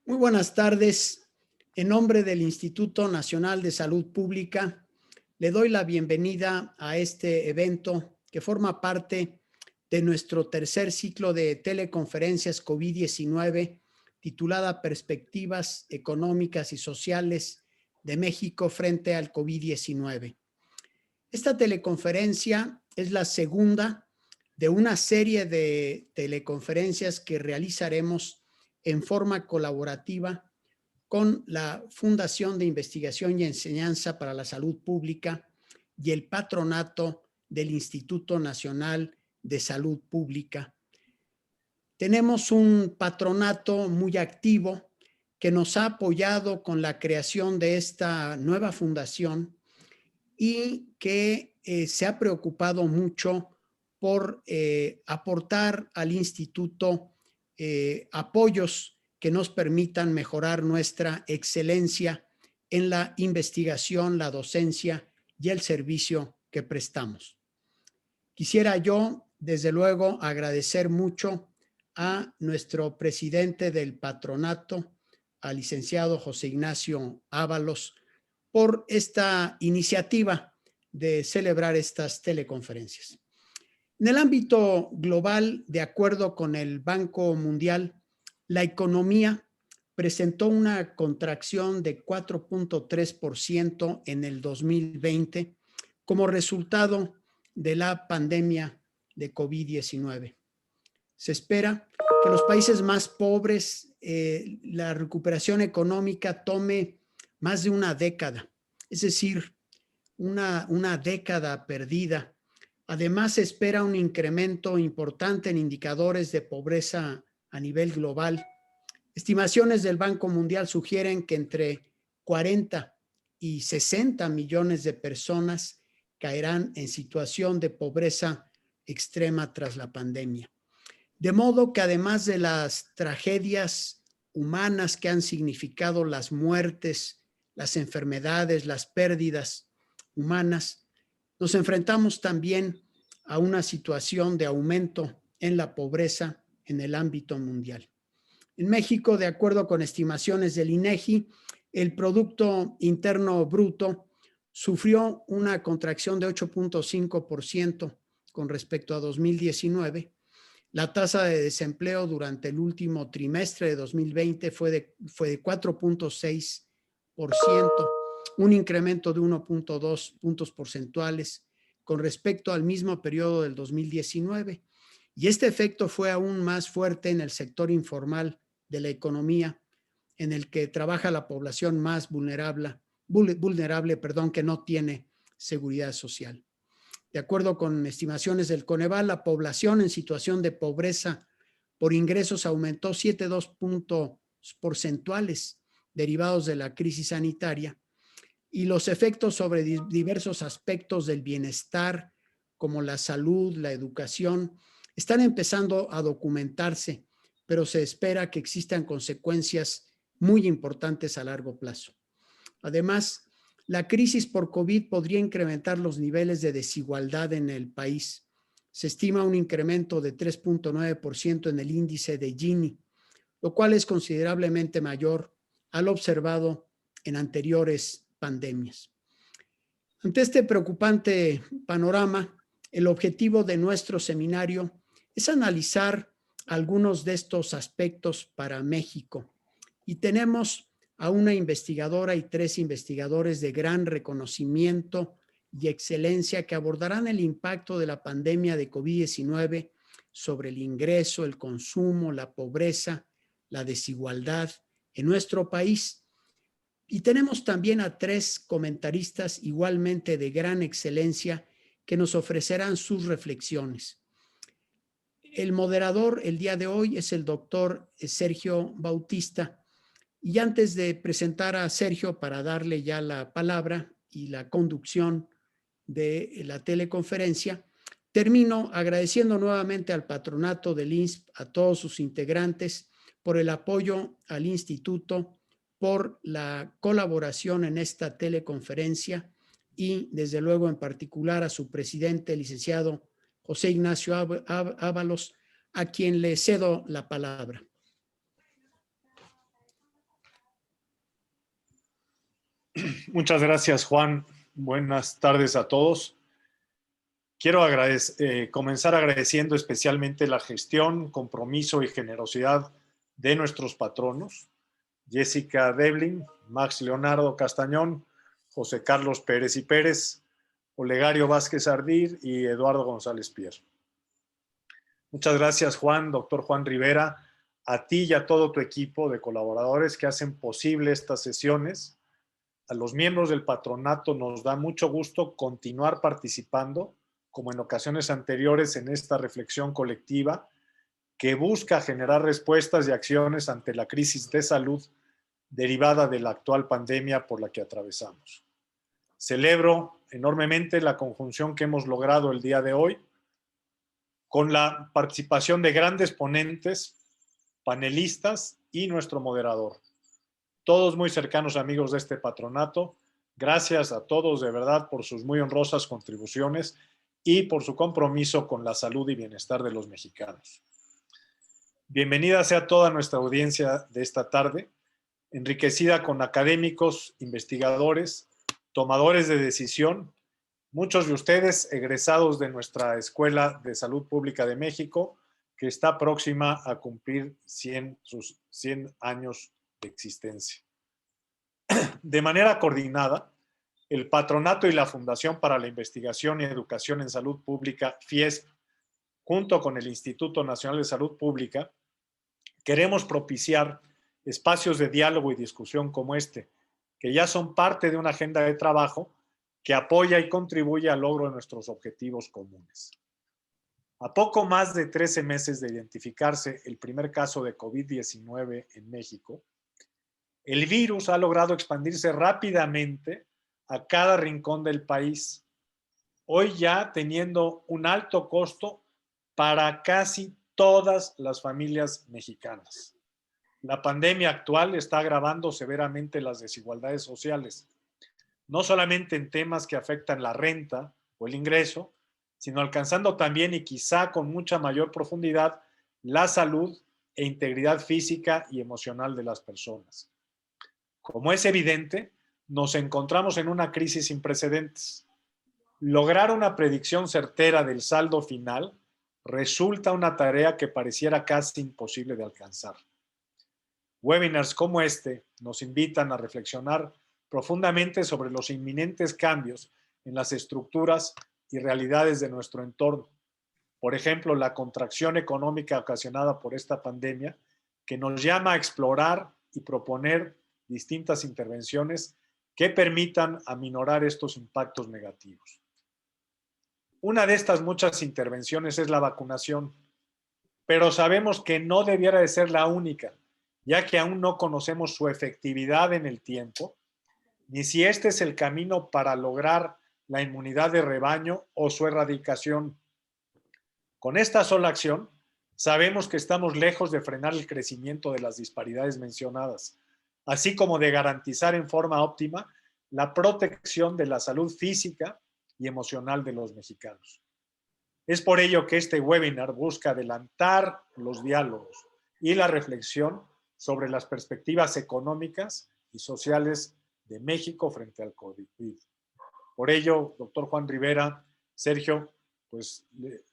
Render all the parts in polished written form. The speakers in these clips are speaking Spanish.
Muy buenas tardes. En nombre del Instituto Nacional de Salud Pública, le doy la bienvenida a este evento que forma parte de nuestro tercer ciclo de teleconferencias COVID-19 titulada Perspectivas Económicas y Sociales de México frente al COVID-19. Esta teleconferencia es la segunda de una serie de teleconferencias que realizaremos en forma colaborativa con la Fundación de Investigación y Enseñanza para la Salud Pública y el patronato del Instituto Nacional de Salud Pública. Tenemos un patronato muy activo que nos ha apoyado con la creación de esta nueva fundación y que se ha preocupado mucho por aportar al instituto apoyos que nos permitan mejorar nuestra excelencia en la investigación, la docencia y el servicio que prestamos. Quisiera yo, desde luego, agradecer mucho a nuestro presidente del patronato, al licenciado José Ignacio Ábalos, por esta iniciativa de celebrar estas teleconferencias. En el ámbito global, de acuerdo con el Banco Mundial, la economía presentó una contracción de 4.3% en el 2020 como resultado de la pandemia de COVID-19. Se espera que los países más pobres, la recuperación económica tome más de una década, es decir, una década perdida. Además, se espera un incremento importante en indicadores de pobreza a nivel global. Estimaciones del Banco Mundial sugieren que entre 40 y 60 millones de personas caerán en situación de pobreza extrema tras la pandemia. De modo que además de las tragedias humanas que han significado las muertes, las enfermedades, las pérdidas humanas, nos enfrentamos también a una situación de aumento en la pobreza en el ámbito mundial. En México, de acuerdo con estimaciones del INEGI, el Producto Interno Bruto sufrió una contracción de 8.5% con respecto a 2019. La tasa de desempleo durante el último trimestre de 2020 fue de 4.6%, un incremento de 1.2 puntos porcentuales con respecto al mismo periodo del 2019. Y este efecto fue aún más fuerte en el sector informal de la economía, en el que trabaja la población más vulnerable, que no tiene seguridad social. De acuerdo con estimaciones del Coneval, la población en situación de pobreza por ingresos aumentó 7,2 puntos porcentuales derivados de la crisis sanitaria, y los efectos sobre diversos aspectos del bienestar, como la salud, la educación, están empezando a documentarse, pero se espera que existan consecuencias muy importantes a largo plazo. Además, la crisis por COVID podría incrementar los niveles de desigualdad en el país. Se estima un incremento de 3.9% en el índice de Gini, lo cual es considerablemente mayor al observado en anteriores pandemias. Ante este preocupante panorama, el objetivo de nuestro seminario es analizar algunos de estos aspectos para México, y tenemos a una investigadora y 3 investigadores de gran reconocimiento y excelencia que abordarán el impacto de la pandemia de COVID-19 sobre el ingreso, el consumo, la pobreza, la desigualdad en nuestro país. Y tenemos también a 3 comentaristas igualmente de gran excelencia que nos ofrecerán sus reflexiones. El moderador el día de hoy es el doctor Sergio Bautista. Y antes de presentar a Sergio para darle ya la palabra y la conducción de la teleconferencia, termino agradeciendo nuevamente al patronato del INSP, a todos sus integrantes, por el apoyo al instituto, por la colaboración en esta teleconferencia y, desde luego, en particular a su presidente, el licenciado José Ignacio Ábalos, a quien le cedo la palabra. Muchas gracias, Juan. Buenas tardes a todos. Quiero comenzar agradeciendo especialmente la gestión, compromiso y generosidad de nuestros patronos, Jessica Devlin, Max Leonardo Castañón, José Carlos Pérez y Pérez, Olegario Vázquez Ardil y Eduardo González Pierre. Muchas gracias, Juan, doctor Juan Rivera, a ti y a todo tu equipo de colaboradores que hacen posible estas sesiones. A los miembros del patronato nos da mucho gusto continuar participando, como en ocasiones anteriores, en esta reflexión colectiva que busca generar respuestas y acciones ante la crisis de salud derivada de la actual pandemia por la que atravesamos. Celebro enormemente la conjunción que hemos logrado el día de hoy con la participación de grandes ponentes, panelistas y nuestro moderador. Todos muy cercanos amigos de este patronato. Gracias a todos de verdad por sus muy honrosas contribuciones y por su compromiso con la salud y bienestar de los mexicanos. Bienvenida sea toda nuestra audiencia de esta tarde, enriquecida con académicos, investigadores, tomadores de decisión, muchos de ustedes egresados de nuestra Escuela de Salud Pública de México, que está próxima a cumplir sus 100 años de existencia. De manera coordinada, el Patronato y la Fundación para la Investigación y Educación en Salud Pública, FIESP, junto con el Instituto Nacional de Salud Pública, queremos propiciar espacios de diálogo y discusión como este, que ya son parte de una agenda de trabajo que apoya y contribuye al logro de nuestros objetivos comunes. A poco más de 13 meses de identificarse el primer caso de COVID-19 en México, el virus ha logrado expandirse rápidamente a cada rincón del país, hoy ya teniendo un alto costo para casi todas las familias mexicanas. La pandemia actual está agravando severamente las desigualdades sociales, no solamente en temas que afectan la renta o el ingreso, sino alcanzando también y quizá con mucha mayor profundidad la salud e integridad física y emocional de las personas. Como es evidente, nos encontramos en una crisis sin precedentes. Lograr una predicción certera del saldo final resulta una tarea que pareciera casi imposible de alcanzar. Webinars como este nos invitan a reflexionar profundamente sobre los inminentes cambios en las estructuras y realidades de nuestro entorno. Por ejemplo, la contracción económica ocasionada por esta pandemia, que nos llama a explorar y proponer distintas intervenciones que permitan aminorar estos impactos negativos. Una de estas muchas intervenciones es la vacunación, pero sabemos que no debiera de ser la única, ya que aún no conocemos su efectividad en el tiempo, ni si este es el camino para lograr la inmunidad de rebaño o su erradicación. Con esta sola acción, sabemos que estamos lejos de frenar el crecimiento de las disparidades mencionadas, así como de garantizar en forma óptima la protección de la salud física y emocional de los mexicanos. Es por ello que este webinar busca adelantar los diálogos y la reflexión sobre las perspectivas económicas y sociales de México frente al COVID. Por ello, doctor Juan Rivera, Sergio, pues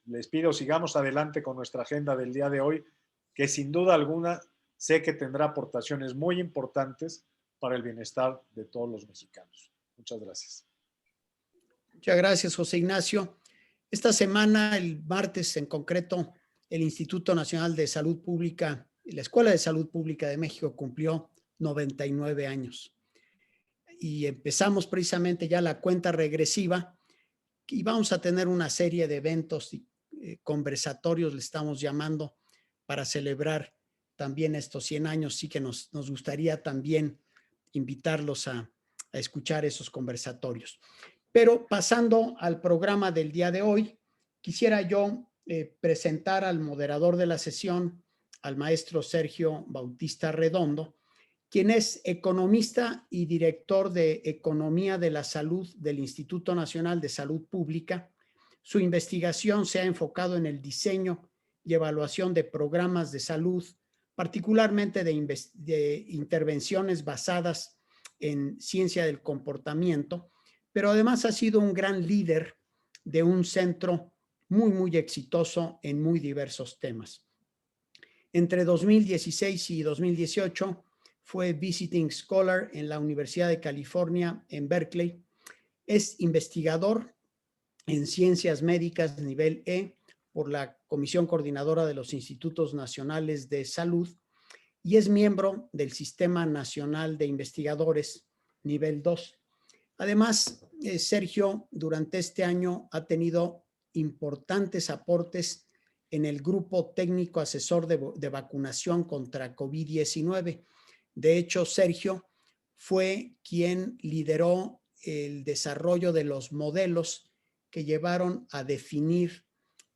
les pido sigamos adelante con nuestra agenda del día de hoy, que sin duda alguna sé que tendrá aportaciones muy importantes para el bienestar de todos los mexicanos. Muchas gracias. Muchas gracias, José Ignacio. Esta semana, el martes en concreto, el Instituto Nacional de Salud Pública y la Escuela de Salud Pública de México cumplió 99 años. Y empezamos precisamente ya la cuenta regresiva y vamos a tener una serie de eventos y conversatorios, le estamos llamando, para celebrar también estos 100 años. Sí que nos gustaría también invitarlos a escuchar esos conversatorios. Pero pasando al programa del día de hoy, quisiera yo presentar al moderador de la sesión, al maestro Sergio Bautista Redondo, quien es economista y director de Economía de la Salud del Instituto Nacional de Salud Pública. Su investigación se ha enfocado en el diseño y evaluación de programas de salud, particularmente de intervenciones basadas en ciencia del comportamiento, pero además ha sido un gran líder de un centro muy exitoso en muy diversos temas. Entre 2016 y 2018 fue Visiting Scholar en la Universidad de California en Berkeley. Es investigador en ciencias médicas nivel E por la Comisión Coordinadora de los Institutos Nacionales de Salud y es miembro del Sistema Nacional de Investigadores nivel 2. Además, Sergio durante este año ha tenido importantes aportes en el Grupo Técnico Asesor de Vacunación contra COVID-19. De hecho, Sergio fue quien lideró el desarrollo de los modelos que llevaron a definir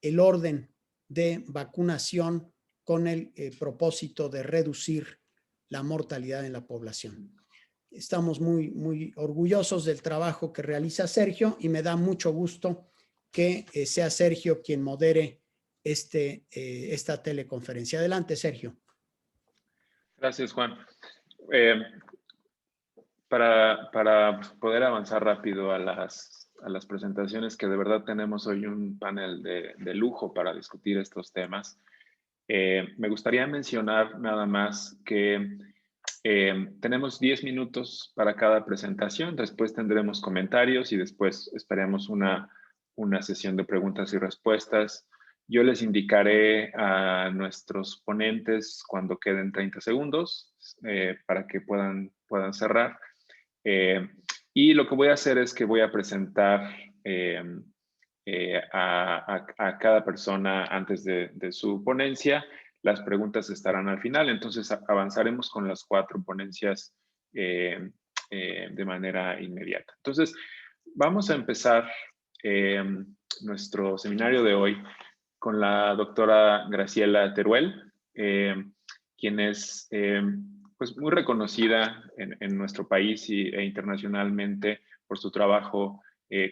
el orden de vacunación con el propósito de reducir la mortalidad en la población. Estamos muy orgullosos del trabajo que realiza Sergio y me da mucho gusto que sea Sergio quien modere esta teleconferencia. Adelante, Sergio. Gracias, Juan. Para poder avanzar rápido a las presentaciones, que de verdad tenemos hoy un panel de lujo para discutir estos temas, me gustaría mencionar nada más que tenemos 10 minutos para cada presentación, después tendremos comentarios y después esperemos una sesión de preguntas y respuestas. Yo les indicaré a nuestros ponentes cuando queden 30 segundos para que puedan cerrar. Y lo que voy a hacer es que voy a presentar a cada persona antes de su ponencia. Las preguntas estarán al final, entonces avanzaremos con las 4 ponencias de manera inmediata. Entonces, vamos a empezar nuestro seminario de hoy con la doctora Graciela Teruel, quien es pues muy reconocida en nuestro país e internacionalmente por su trabajo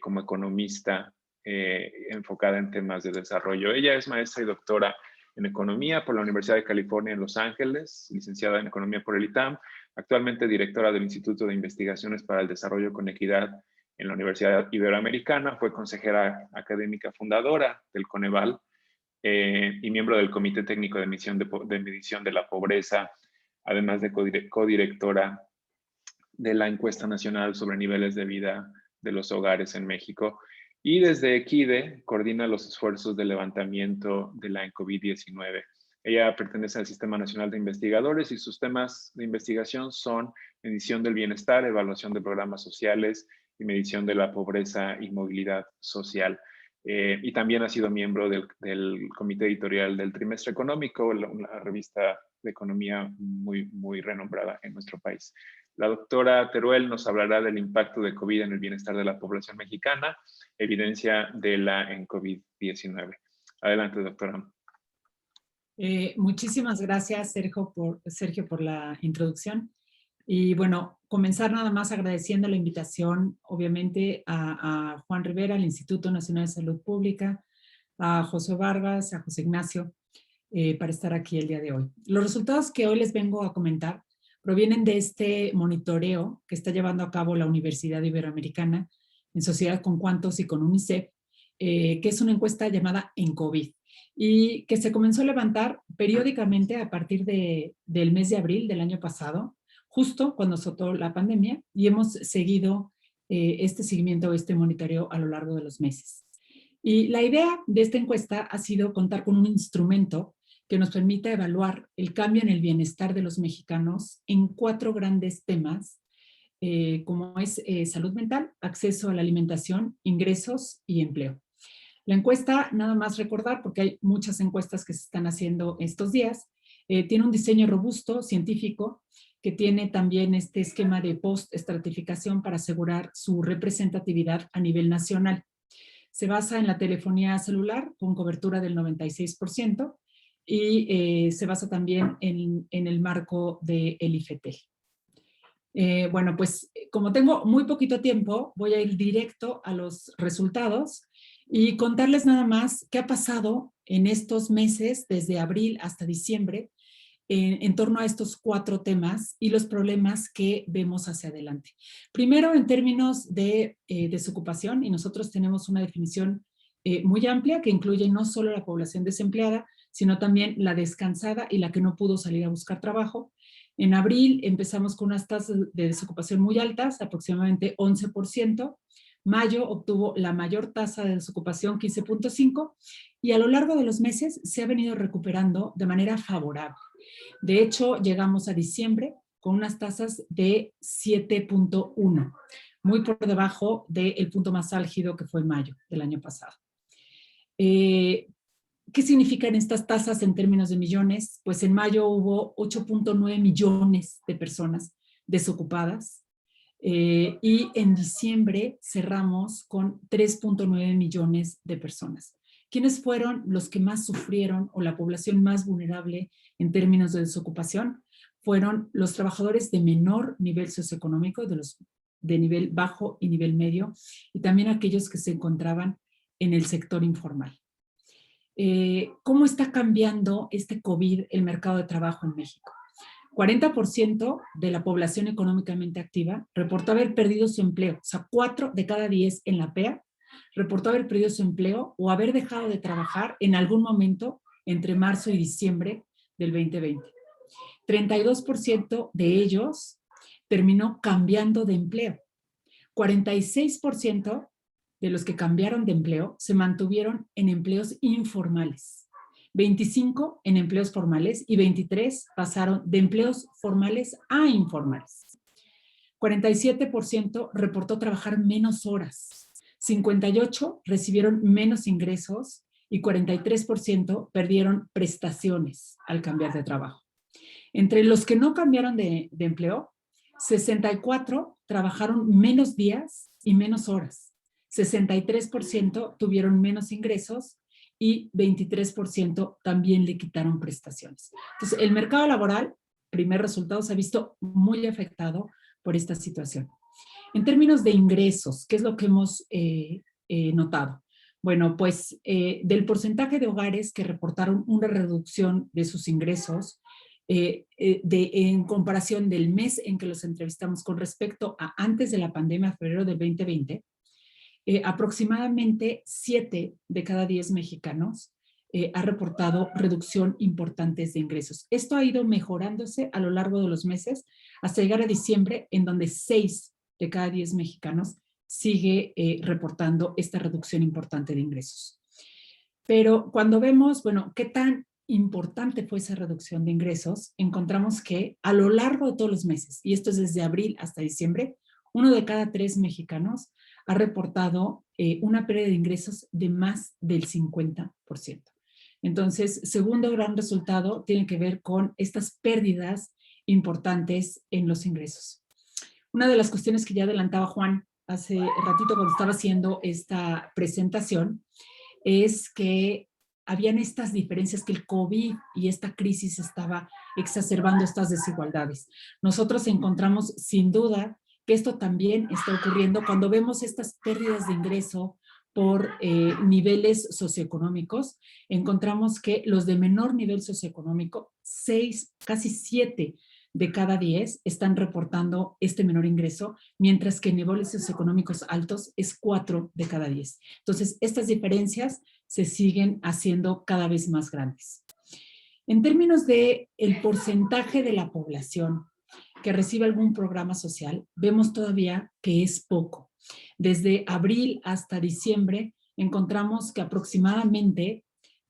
como economista enfocada en temas de desarrollo. Ella es maestra y doctora en Economía por la Universidad de California en Los Ángeles, licenciada en Economía por el ITAM, actualmente directora del Instituto de Investigaciones para el Desarrollo con Equidad en la Universidad Iberoamericana, fue consejera académica fundadora del Coneval y miembro del Comité Técnico de Medición de la Pobreza, además de codirectora de la Encuesta Nacional sobre Niveles de Vida de los Hogares en México. Y desde EQUIDE coordina los esfuerzos de levantamiento de la COVID-19. Ella pertenece al Sistema Nacional de Investigadores y sus temas de investigación son medición del bienestar, evaluación de programas sociales y medición de la pobreza y movilidad social. Y también ha sido miembro del comité editorial del Trimestre Económico, una revista de economía muy renombrada en nuestro país. La doctora Teruel nos hablará del impacto de COVID en el bienestar de la población mexicana, evidencia de la en COVID-19. Adelante, doctora. Muchísimas gracias, Sergio, por la introducción. Y bueno, comenzar nada más agradeciendo la invitación, obviamente, a Juan Rivera, al Instituto Nacional de Salud Pública, a José Vargas, a José Ignacio, para estar aquí el día de hoy. Los resultados que hoy les vengo a comentar provienen de este monitoreo que está llevando a cabo la Universidad Iberoamericana en sociedad con Quantos y con UNICEF, que es una encuesta llamada EnCovid y que se comenzó a levantar periódicamente a partir del mes de abril del año pasado, justo cuando azotó la pandemia, y hemos seguido este seguimiento, este monitoreo a lo largo de los meses. Y la idea de esta encuesta ha sido contar con un instrumento que nos permita evaluar el cambio en el bienestar de los mexicanos en 4 grandes temas, como es salud mental, acceso a la alimentación, ingresos y empleo. La encuesta, nada más recordar, porque hay muchas encuestas que se están haciendo estos días, tiene un diseño robusto, científico, que tiene también este esquema de post-estratificación para asegurar su representatividad a nivel nacional. Se basa en la telefonía celular con cobertura del 96% y se basa también en el marco del IFETEL. Bueno, pues como tengo muy poquito tiempo, voy a ir directo a los resultados y contarles nada más qué ha pasado en estos meses, desde abril hasta diciembre, en torno a estos 4 temas y los problemas que vemos hacia adelante. Primero, en términos de desocupación, y nosotros tenemos una definición muy amplia que incluye no solo la población desempleada, sino también la descansada y la que no pudo salir a buscar trabajo. En abril empezamos con unas tasas de desocupación muy altas, aproximadamente 11%. Mayo obtuvo la mayor tasa de desocupación, 15.5%, y a lo largo de los meses se ha venido recuperando de manera favorable. De hecho, llegamos a diciembre con unas tasas de 7.1, muy por debajo del punto más álgido que fue mayo del año pasado. ¿Qué significan estas tasas en términos de millones? Pues en mayo hubo 8.9 millones de personas desocupadas y en diciembre cerramos con 3.9 millones de personas. ¿Quiénes fueron los que más sufrieron o la población más vulnerable en términos de desocupación? Fueron los trabajadores de menor nivel socioeconómico, de nivel bajo y nivel medio, y también aquellos que se encontraban en el sector informal. ¿Cómo está cambiando este COVID el mercado de trabajo en México? 40% de la población económicamente activa reportó haber perdido su empleo. O sea, 4 de cada 10 en la PEA reportó haber perdido su empleo o haber dejado de trabajar en algún momento entre marzo y diciembre del 2020. 32% de ellos terminó cambiando de empleo. 46% de los que cambiaron de empleo se mantuvieron en empleos informales. 25 en empleos formales y 23 pasaron de empleos formales a informales. 47% reportó trabajar menos horas. 58 recibieron menos ingresos y 43% perdieron prestaciones al cambiar de trabajo. Entre los que no cambiaron de empleo, 64 trabajaron menos días y menos horas. 63% tuvieron menos ingresos y 23% también le quitaron prestaciones. Entonces, el mercado laboral, primer resultado, se ha visto muy afectado por esta situación. En términos de ingresos, ¿qué es lo que hemos notado? Bueno, pues del porcentaje de hogares que reportaron una reducción de sus ingresos en comparación del mes en que los entrevistamos con respecto a antes de la pandemia, febrero del 2020, aproximadamente 7 de cada 10 mexicanos ha reportado reducción importantes de ingresos. Esto ha ido mejorándose a lo largo de los meses hasta llegar a diciembre, en donde 6 de cada 10 mexicanos sigue reportando esta reducción importante de ingresos. Pero cuando vemos, bueno, qué tan importante fue esa reducción de ingresos, encontramos que a lo largo de todos los meses, y esto es desde abril hasta diciembre, 1 de cada 3 mexicanos ha reportado una pérdida de ingresos de más del 50%. Entonces, segundo gran resultado tiene que ver con estas pérdidas importantes en los ingresos. Una de las cuestiones que ya adelantaba Juan hace ratito cuando estaba haciendo esta presentación es que habían estas diferencias, que el COVID y esta crisis estaba exacerbando estas desigualdades. Nosotros encontramos sin duda que esto también está ocurriendo cuando vemos estas pérdidas de ingreso por niveles socioeconómicos. Encontramos que los de menor nivel socioeconómico, 6, casi 7 de cada 10 están reportando este menor ingreso, mientras que en niveles socioeconómicos altos es 4 de cada 10. Entonces, estas diferencias se siguen haciendo cada vez más grandes. En términos de el porcentaje de la población que recibe algún programa social, vemos todavía que es poco. Desde abril hasta diciembre encontramos que aproximadamente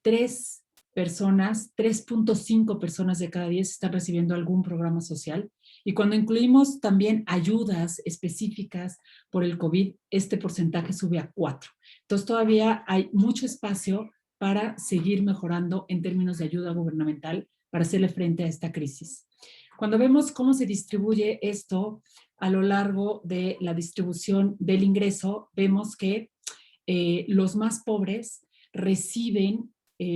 3.5 personas de cada 10 están recibiendo algún programa social, y cuando incluimos también ayudas específicas por el COVID, este porcentaje sube a 4. Entonces todavía hay mucho espacio para seguir mejorando en términos de ayuda gubernamental para hacerle frente a esta crisis. Cuando vemos cómo se distribuye esto a lo largo de la distribución del ingreso, vemos que los más pobres reciben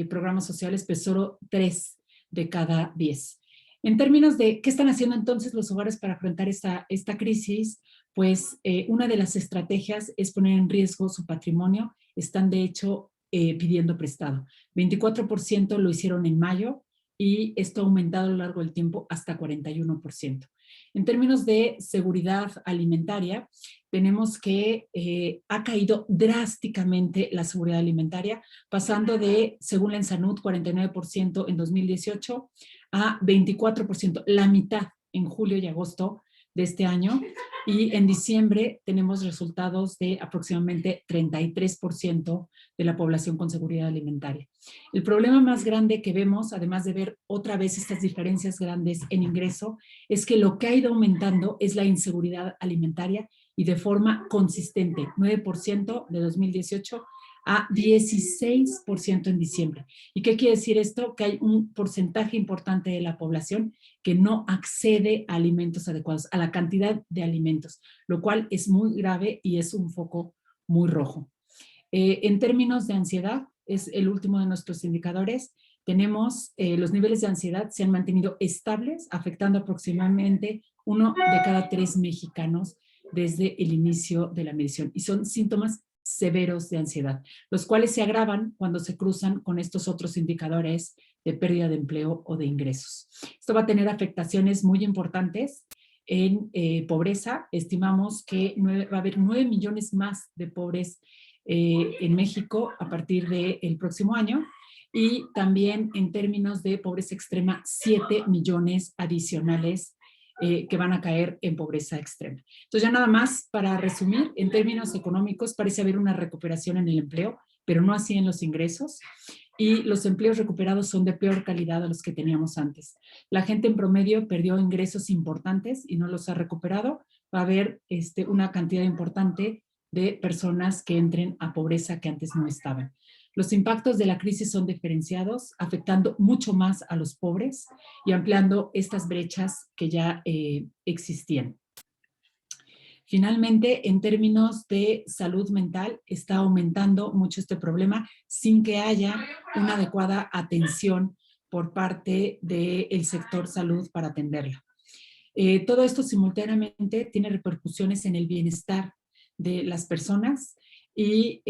programas sociales, pero solo 3 de cada 10. En términos de qué están haciendo entonces los hogares para afrontar esta crisis, pues una de las estrategias es poner en riesgo su patrimonio. Están de hecho pidiendo prestado. 24% lo hicieron en mayo, y esto ha aumentado a lo largo del tiempo hasta 41%. En términos de seguridad alimentaria, tenemos que ha caído drásticamente la seguridad alimentaria, pasando de, según la ENSANUD, 49% en 2018 a 24%, la mitad en julio y agosto de este año, y en diciembre tenemos resultados de aproximadamente 33% de la población con seguridad alimentaria. El problema más grande que vemos, además de ver otra vez estas diferencias grandes en ingreso, es que lo que ha ido aumentando es la inseguridad alimentaria y de forma consistente, 9% de 2018 a 16% en diciembre. ¿Y qué quiere decir esto? Que hay un porcentaje importante de la población que no accede a alimentos adecuados, a la cantidad de alimentos, lo cual es muy grave y es un foco muy rojo. En términos de ansiedad, es el último de nuestros indicadores, tenemos los niveles de ansiedad se han mantenido estables, afectando aproximadamente 1 de cada 3 mexicanos desde el inicio de la medición. Y son síntomas severos de ansiedad, los cuales se agravan cuando se cruzan con estos otros indicadores de pérdida de empleo o de ingresos. Esto va a tener afectaciones muy importantes en pobreza. Estimamos que va a haber 9 millones más de pobres en México a partir del próximo año, y también en términos de pobreza extrema, 7 millones adicionales que van a caer en pobreza extrema. Entonces, ya nada más para resumir, en términos económicos parece haber una recuperación en el empleo, pero no así en los ingresos, y los empleos recuperados son de peor calidad a los que teníamos antes. La gente en promedio perdió ingresos importantes y no los ha recuperado. Va a haber una cantidad importante de personas que entren a pobreza que antes no estaban. Los impactos de la crisis son diferenciados, afectando mucho más a los pobres y ampliando estas brechas que ya existían. Finalmente, en términos de salud mental, está aumentando mucho este problema sin que haya una adecuada atención por parte del sector salud para atenderla. Todo esto simultáneamente tiene repercusiones en el bienestar de las personas, y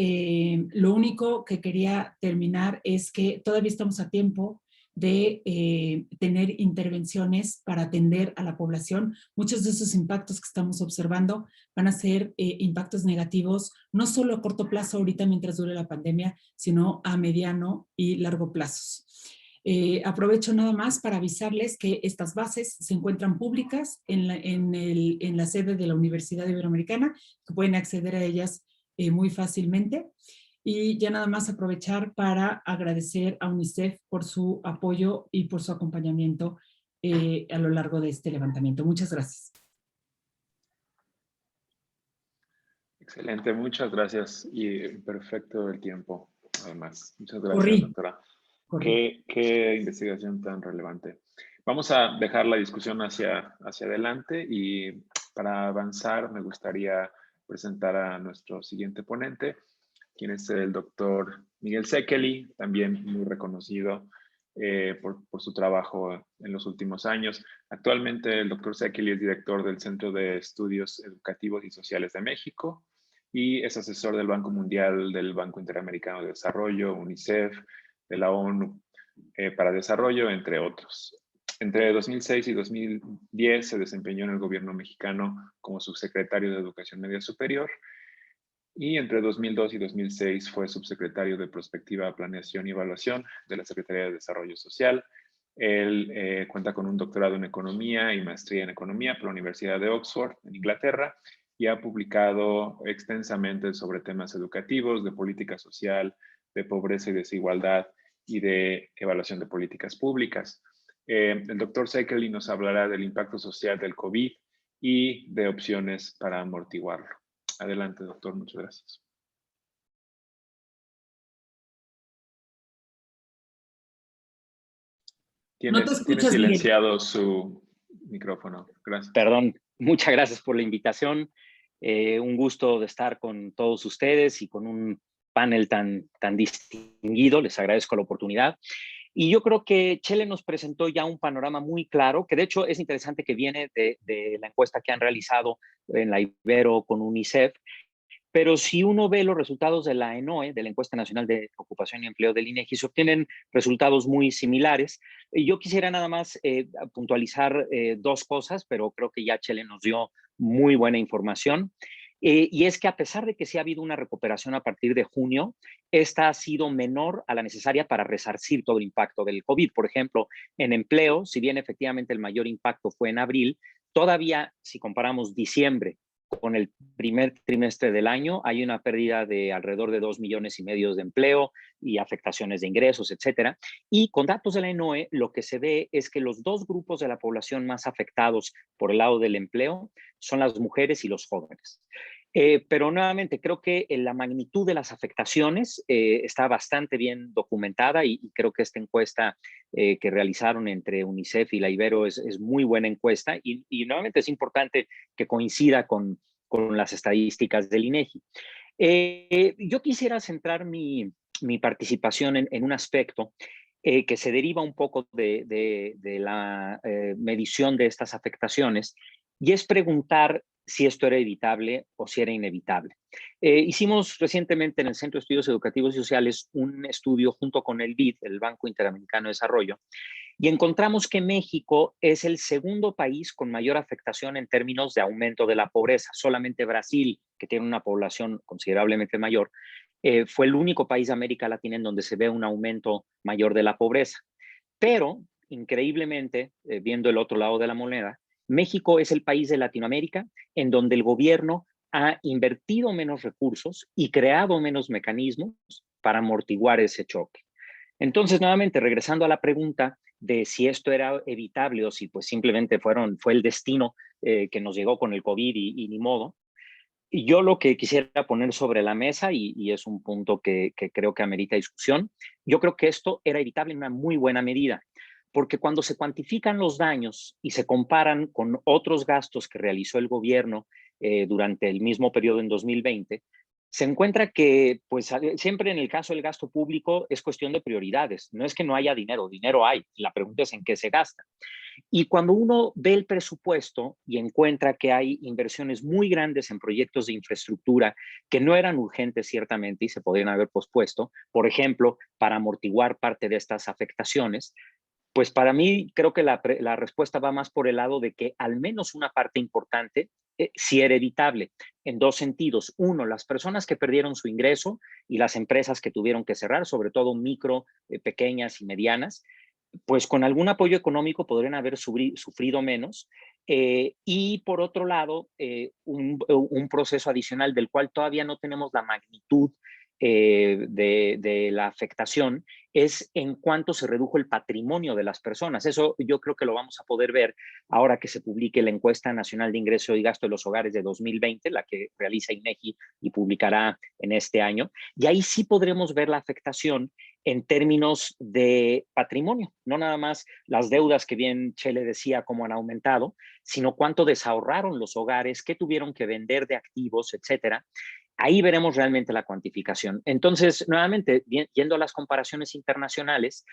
lo único que quería terminar es que todavía estamos a tiempo de tener intervenciones para atender a la población. Muchos de esos impactos que estamos observando van a ser impactos negativos, no solo a corto plazo ahorita mientras dure la pandemia, sino a mediano y largo plazos. Aprovecho nada más para avisarles que estas bases se encuentran públicas en la sede de la Universidad Iberoamericana, que pueden acceder a ellas muy fácilmente. Y ya nada más aprovechar para agradecer a UNICEF por su apoyo y por su acompañamiento a lo largo de este levantamiento. Muchas gracias. Excelente, muchas gracias y perfecto el tiempo, además. Muchas gracias, doctora. Qué investigación tan relevante. Vamos a dejar la discusión hacia adelante, y para avanzar me gustaría presentar a nuestro siguiente ponente, quien es el doctor Miguel Sekeli, también muy reconocido por su trabajo en los últimos años. Actualmente el doctor Sekeli es director del Centro de Estudios Educativos y Sociales de México y es asesor del Banco Mundial, del Banco Interamericano de Desarrollo, UNICEF, de la ONU para Desarrollo, entre otros. Entre 2006 y 2010 se desempeñó en el gobierno mexicano como subsecretario de Educación Media Superior, y entre 2002 y 2006 fue subsecretario de Prospectiva, Planeación y Evaluación de la Secretaría de Desarrollo Social. Él cuenta con un doctorado en Economía y maestría en Economía por la Universidad de Oxford, en Inglaterra, y ha publicado extensamente sobre temas educativos, de política social, de pobreza y desigualdad, y de evaluación de políticas públicas. El doctor Sekeli nos hablará del impacto social del COVID y de opciones para amortiguarlo. Adelante, doctor, muchas gracias. Tienes silenciado su micrófono. Gracias. Perdón, muchas gracias por la invitación. Un gusto de estar con todos ustedes y con un panel tan distinguido. Les agradezco la oportunidad. Y yo creo que Chele nos presentó ya un panorama muy claro, que de hecho es interesante que viene de la encuesta que han realizado en la Ibero con UNICEF, Pero si uno ve los resultados de la ENOE, de la Encuesta Nacional de Ocupación y Empleo del INEGI, se obtienen resultados muy similares. Yo quisiera nada más puntualizar dos cosas, pero creo que ya Chele nos dio muy buena información. Y es que a pesar de que sí ha habido una recuperación a partir de junio, esta ha sido menor a la necesaria para resarcir todo el impacto del COVID. Por ejemplo, en empleo, si bien efectivamente el mayor impacto fue en abril, todavía si comparamos diciembre con el primer trimestre del año, hay una pérdida de alrededor de 2,5 millones de empleo y afectaciones de ingresos, etcétera. Y con datos de la ENOE, lo que se ve es que los dos grupos de la población más afectados por el lado del empleo son las mujeres y los jóvenes. Pero nuevamente, creo que la magnitud de las afectaciones está bastante bien documentada y creo que esta encuesta que realizaron entre UNICEF y la Ibero es muy buena encuesta y nuevamente es importante que coincida con las estadísticas del INEGI. Yo quisiera centrar mi participación en un aspecto que se deriva un poco de la medición de estas afectaciones y es preguntar si esto era evitable o si era inevitable. Hicimos recientemente en el Centro de Estudios Educativos y Sociales un estudio junto con el BID, el Banco Interamericano de Desarrollo, y encontramos que México es el segundo país con mayor afectación en términos de aumento de la pobreza. Solamente Brasil, que tiene una población considerablemente mayor, fue el único país de América Latina en donde se ve un aumento mayor de la pobreza. Pero, increíblemente, viendo el otro lado de la moneda, México es el país de Latinoamérica en donde el gobierno ha invertido menos recursos y creado menos mecanismos para amortiguar ese choque. Entonces, nuevamente, regresando a la pregunta de si esto era evitable o si pues simplemente fue el destino que nos llegó con el COVID y ni modo. Y yo lo que quisiera poner sobre la mesa, y es un punto que creo que amerita discusión, yo creo que esto era evitable en una muy buena medida, porque cuando se cuantifican los daños y se comparan con otros gastos que realizó el gobierno durante el mismo periodo en 2020, se encuentra que pues siempre en el caso del gasto público es cuestión de prioridades. No es que no haya dinero, dinero hay. La pregunta es en qué se gasta. Y cuando uno ve el presupuesto y encuentra que hay inversiones muy grandes en proyectos de infraestructura que no eran urgentes ciertamente y se podrían haber pospuesto, por ejemplo, para amortiguar parte de estas afectaciones, pues para mí creo que la respuesta va más por el lado de que al menos una parte importante sí era evitable, en dos sentidos. Uno, las personas que perdieron su ingreso y las empresas que tuvieron que cerrar, sobre todo micro, pequeñas y medianas, pues con algún apoyo económico podrían haber sufrido menos. Y por otro lado, un proceso adicional del cual todavía no tenemos la magnitud de la afectación es en cuánto se redujo el patrimonio de las personas. Eso yo creo que lo vamos a poder ver ahora que se publique la Encuesta Nacional de Ingreso y Gasto de los Hogares de 2020, la que realiza INEGI y publicará en este año. Y ahí sí podremos ver la afectación en términos de patrimonio, no nada más las deudas que bien Chele decía cómo han aumentado, sino cuánto desahorraron los hogares, qué tuvieron que vender de activos, etcétera. Ahí veremos realmente la cuantificación. Entonces, nuevamente, yendo a las comparaciones internacionales,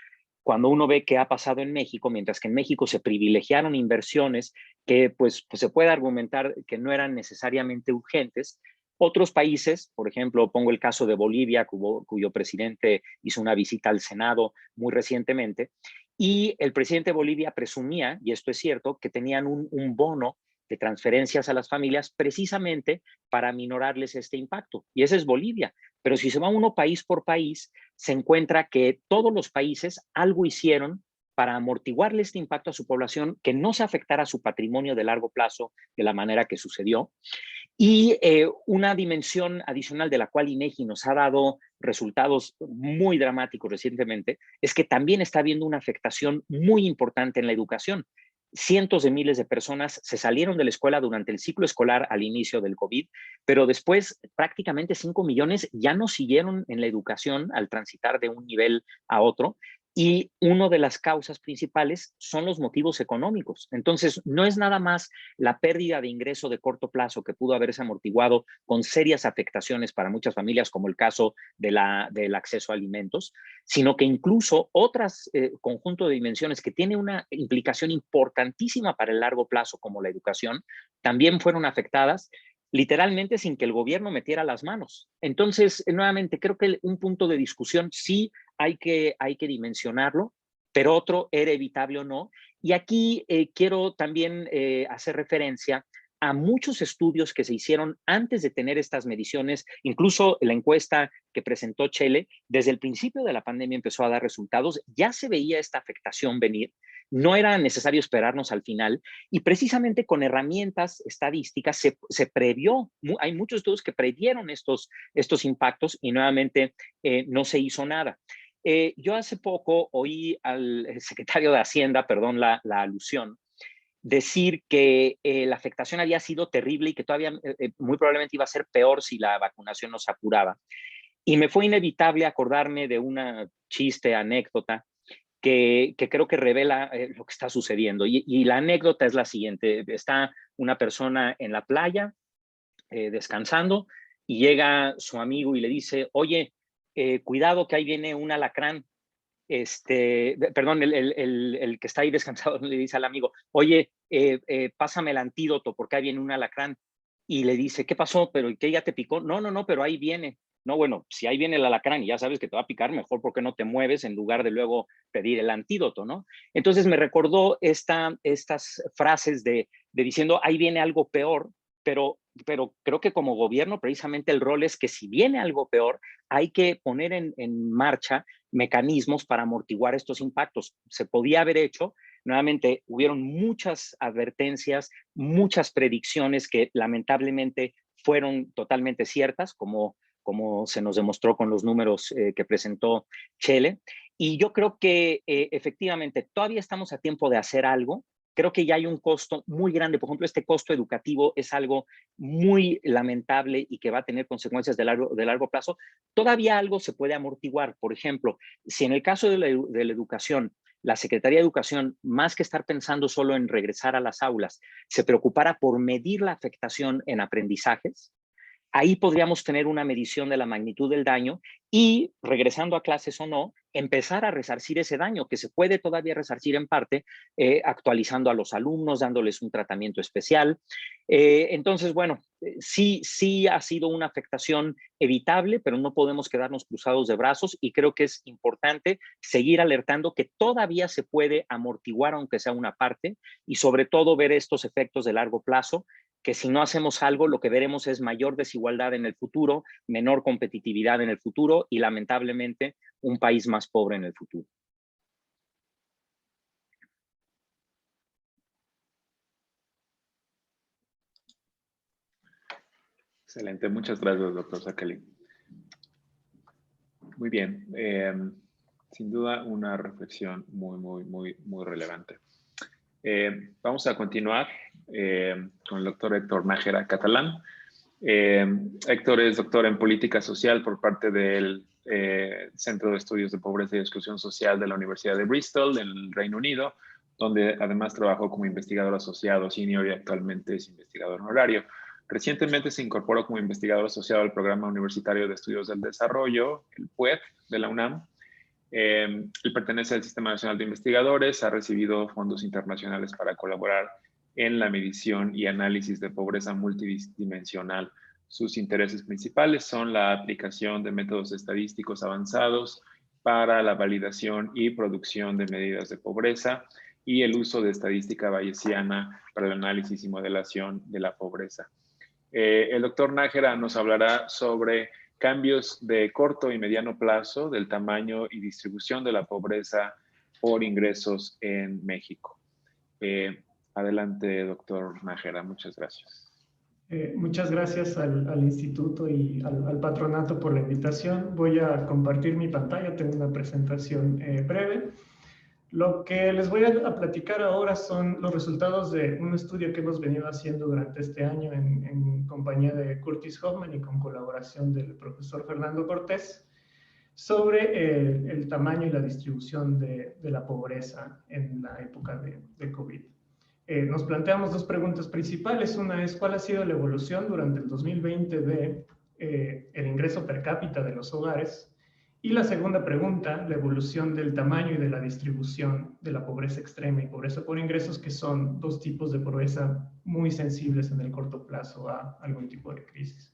cuando uno ve qué ha pasado en México, mientras que en México se privilegiaron inversiones que pues se puede argumentar que no eran necesariamente urgentes, otros países, por ejemplo, pongo el caso de Bolivia, cuyo presidente hizo una visita al Senado muy recientemente, y el presidente de Bolivia presumía, y esto es cierto, que tenían un bono de transferencias a las familias precisamente para minorarles este impacto. Y ese es Bolivia. Pero si se va uno país por país, se encuentra que todos los países algo hicieron para amortiguarle este impacto a su población, que no se afectara su patrimonio de largo plazo de la manera que sucedió. Y una dimensión adicional de la cual INEGI nos ha dado resultados muy dramáticos recientemente es que también está habiendo una afectación muy importante en la educación. Cientos de miles de personas se salieron de la escuela durante el ciclo escolar al inicio del COVID, pero después prácticamente 5 millones ya no siguieron en la educación al transitar de un nivel a otro. Y una de las causas principales son los motivos económicos. Entonces, no es nada más la pérdida de ingreso de corto plazo que pudo haberse amortiguado con serias afectaciones para muchas familias, como el caso del acceso a alimentos, sino que incluso otras conjunto de dimensiones que tiene una implicación importantísima para el largo plazo, como la educación, también fueron afectadas. literalmente sin que el gobierno metiera las manos. Entonces, nuevamente, creo que un punto de discusión sí hay que dimensionarlo, pero otro, ¿era evitable o no? Y aquí quiero también hacer referencia a muchos estudios que se hicieron antes de tener estas mediciones, incluso la encuesta que presentó Chele, desde el principio de la pandemia empezó a dar resultados, ya se veía esta afectación venir, no era necesario esperarnos al final, y precisamente con herramientas estadísticas se previó, hay muchos estudios que previeron estos impactos y nuevamente no se hizo nada. Yo hace poco oí al secretario de Hacienda, perdón la alusión, decir que la afectación había sido terrible y que todavía muy probablemente iba a ser peor si la vacunación no se apuraba. Y me fue inevitable acordarme de una anécdota que creo que revela lo que está sucediendo. Y la anécdota es la siguiente. Está una persona en la playa descansando y llega su amigo y le dice, oye, cuidado que ahí viene un alacrán. Perdón, el que está ahí descansado le dice al amigo, oye, pásame el antídoto porque ahí viene un alacrán. Y le dice, ¿qué pasó? ¿Pero qué, ya te picó? No, pero ahí viene. No, bueno, si ahí viene el alacrán y ya sabes que te va a picar, mejor porque no te mueves en lugar de luego pedir el antídoto, ¿no? Entonces me recordó estas frases de diciendo, ahí viene algo peor, pero creo que como gobierno precisamente el rol es que si viene algo peor, hay que poner en marcha mecanismos para amortiguar estos impactos. Se podía haber hecho, nuevamente hubieron muchas advertencias, muchas predicciones que lamentablemente fueron totalmente ciertas, como se nos demostró con los números que presentó Chele. Y yo creo que efectivamente todavía estamos a tiempo de hacer algo. Creo que ya hay un costo muy grande. Por ejemplo, este costo educativo es algo muy lamentable y que va a tener consecuencias de largo plazo. Todavía algo se puede amortiguar. Por ejemplo, si en el caso de la educación, la Secretaría de Educación, más que estar pensando solo en regresar a las aulas, se preocupara por medir la afectación en aprendizajes, ahí podríamos tener una medición de la magnitud del daño y, regresando a clases o no, empezar a resarcir ese daño, que se puede todavía resarcir en parte, actualizando a los alumnos, dándoles un tratamiento especial. Entonces, bueno, sí ha sido una afectación evitable, pero no podemos quedarnos cruzados de brazos y creo que es importante seguir alertando que todavía se puede amortiguar, aunque sea una parte, y sobre todo ver estos efectos de largo plazo, que si no hacemos algo, lo que veremos es mayor desigualdad en el futuro, menor competitividad en el futuro y lamentablemente un país más pobre en el futuro. Excelente, muchas gracias, doctor Zakelin. Muy bien, sin duda una reflexión muy relevante. Vamos a continuar con el doctor Héctor Nájera Catalán. Héctor es doctor en política social por parte del Centro de Estudios de Pobreza y Exclusión Social de la Universidad de Bristol, en el Reino Unido, donde además trabajó como investigador asociado senior y actualmente es investigador honorario. Recientemente se incorporó como investigador asociado al Programa Universitario de Estudios del Desarrollo, el PUED, de la UNAM. Él pertenece al Sistema Nacional de Investigadores, ha recibido fondos internacionales para colaborar en la medición y análisis de pobreza multidimensional. Sus intereses principales son la aplicación de métodos estadísticos avanzados para la validación y producción de medidas de pobreza y el uso de estadística bayesiana para el análisis y modelación de la pobreza. El doctor Nájera nos hablará sobre cambios de corto y mediano plazo del tamaño y distribución de la pobreza por ingresos en México. Adelante, doctor Nájera, muchas gracias. Muchas gracias al instituto y al patronato por la invitación. Voy a compartir mi pantalla, tengo una presentación breve. Lo que les voy a platicar ahora son los resultados de un estudio que hemos venido haciendo durante este año en compañía de Curtis Hoffman y con colaboración del profesor Fernando Cortés sobre el tamaño y la distribución de la pobreza en la época de COVID. Nos planteamos dos preguntas principales. Una es, ¿cuál ha sido la evolución durante el 2020 de el ingreso per cápita de los hogares? Y la segunda pregunta, la evolución del tamaño y de la distribución de la pobreza extrema y pobreza por ingresos, que son dos tipos de pobreza muy sensibles en el corto plazo a algún tipo de crisis.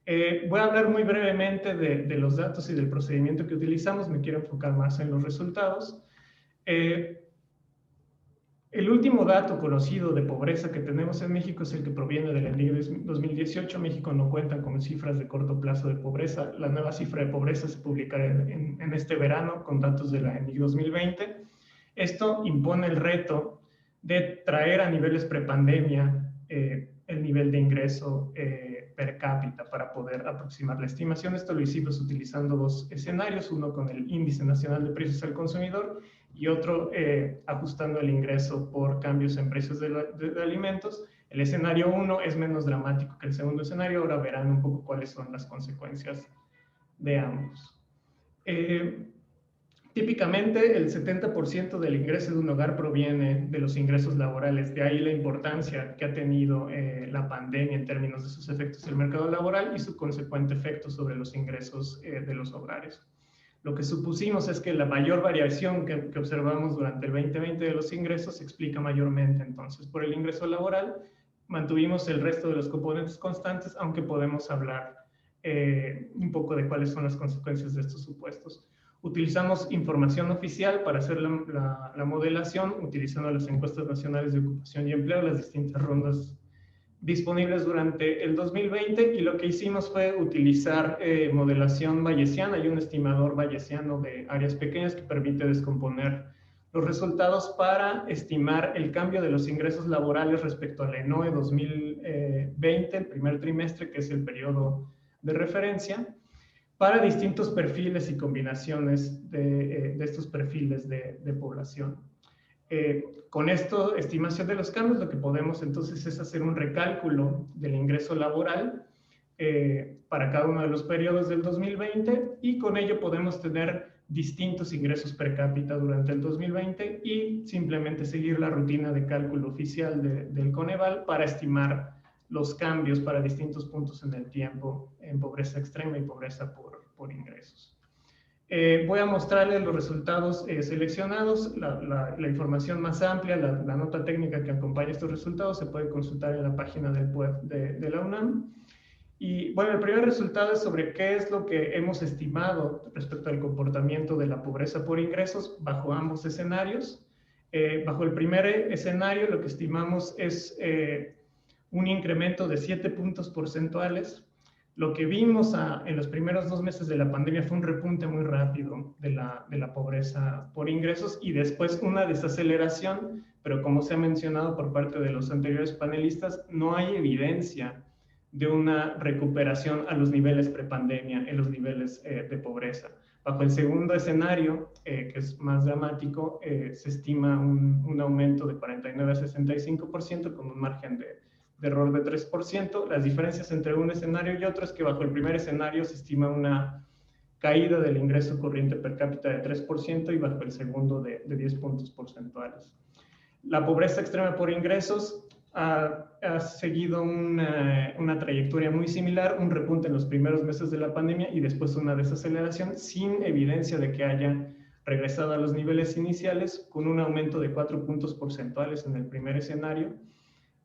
Voy a hablar muy brevemente de los datos y del procedimiento que utilizamos. Me quiero enfocar más en los resultados. El último dato conocido de pobreza que tenemos en México es el que proviene del ENIC 2018. México no cuenta con cifras de corto plazo de pobreza. La nueva cifra de pobreza se publicará en este verano con datos de la ENIC 2020. Esto impone el reto de traer a niveles prepandemia el nivel de ingreso per cápita para poder aproximar la estimación. Esto lo hicimos utilizando dos escenarios, uno con el Índice Nacional de Precios al Consumidor y otro ajustando el ingreso por cambios en precios de alimentos. El escenario 1 es menos dramático que el segundo escenario. Ahora verán un poco cuáles son las consecuencias de ambos. Típicamente el 70% del ingreso de un hogar proviene de los ingresos laborales. De ahí la importancia que ha tenido la pandemia en términos de sus efectos en el mercado laboral y su consecuente efecto sobre los ingresos de los hogares. Lo que supusimos es que la mayor variación que observamos durante el 2020 de los ingresos se explica mayormente entonces por el ingreso laboral. Mantuvimos el resto de los componentes constantes, aunque podemos hablar un poco de cuáles son las consecuencias de estos supuestos. Utilizamos información oficial para hacer la modelación, utilizando las encuestas nacionales de ocupación y empleo, las distintas rondas disponibles durante el 2020, y lo que hicimos fue utilizar modelación bayesiana y un estimador bayesiano de áreas pequeñas que permite descomponer los resultados para estimar el cambio de los ingresos laborales respecto al ENOE 2020, el primer trimestre, que es el periodo de referencia, para distintos perfiles y combinaciones de estos perfiles de población. Con esto, estimación de los cambios, lo que podemos entonces es hacer un recálculo del ingreso laboral para cada uno de los periodos del 2020, y con ello podemos tener distintos ingresos per cápita durante el 2020 y simplemente seguir la rutina de cálculo oficial del Coneval para estimar los cambios para distintos puntos en el tiempo en pobreza extrema y pobreza por ingresos. Voy a mostrarles los resultados seleccionados. La información más amplia, la nota técnica que acompaña estos resultados se puede consultar en la página del web de la UNAM. Y bueno, el primer resultado es sobre qué es lo que hemos estimado respecto al comportamiento de la pobreza por ingresos bajo ambos escenarios. Bajo el primer escenario, lo que estimamos es un incremento de 7 puntos porcentuales. Lo que vimos en los primeros 2 meses de la pandemia fue un repunte muy rápido de la pobreza por ingresos y después una desaceleración, pero como se ha mencionado por parte de los anteriores panelistas, no hay evidencia de una recuperación a los niveles prepandemia, en los niveles de pobreza. Bajo el segundo escenario, que es más dramático, se estima un aumento de 49 a 65% con un margen de error de 3%. Las diferencias entre un escenario y otro es que bajo el primer escenario se estima una caída del ingreso corriente per cápita de 3% y bajo el segundo de 10 puntos porcentuales. La pobreza extrema por ingresos ha seguido una trayectoria muy similar, un repunte en los primeros meses de la pandemia y después una desaceleración sin evidencia de que haya regresado a los niveles iniciales, con un aumento de 4 puntos porcentuales en el primer escenario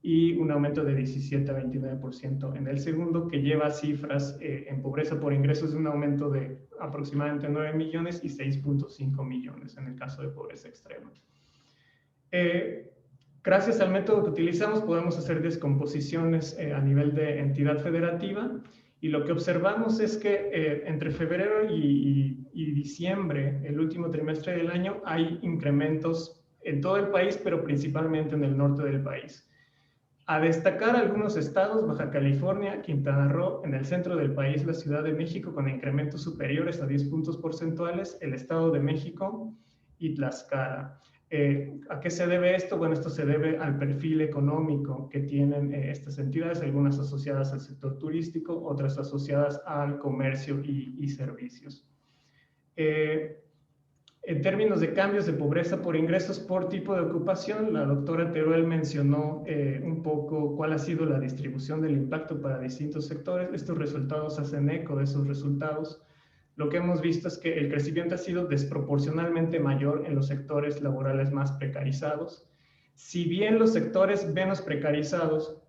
y un aumento de 17 a 29% en el segundo, que lleva cifras en pobreza por ingresos de un aumento de aproximadamente 9 millones y 6.5 millones en el caso de pobreza extrema. Gracias al método que utilizamos podemos hacer descomposiciones a nivel de entidad federativa, y lo que observamos es que entre febrero y diciembre, el último trimestre del año, hay incrementos en todo el país, pero principalmente en el norte del país. A destacar algunos estados: Baja California, Quintana Roo, en el centro del país la Ciudad de México con incrementos superiores a 10 puntos porcentuales, el Estado de México y Tlaxcala. ¿A qué se debe esto? Bueno, esto se debe al perfil económico que tienen estas entidades, algunas asociadas al sector turístico, otras asociadas al comercio y servicios. En términos de cambios de pobreza por ingresos por tipo de ocupación, la doctora Teruel mencionó un poco cuál ha sido la distribución del impacto para distintos sectores. Estos resultados hacen eco de esos resultados lo que hemos visto es que el crecimiento ha sido desproporcionalmente mayor en los sectores laborales más precarizados. Si bien los sectores menos precarizados,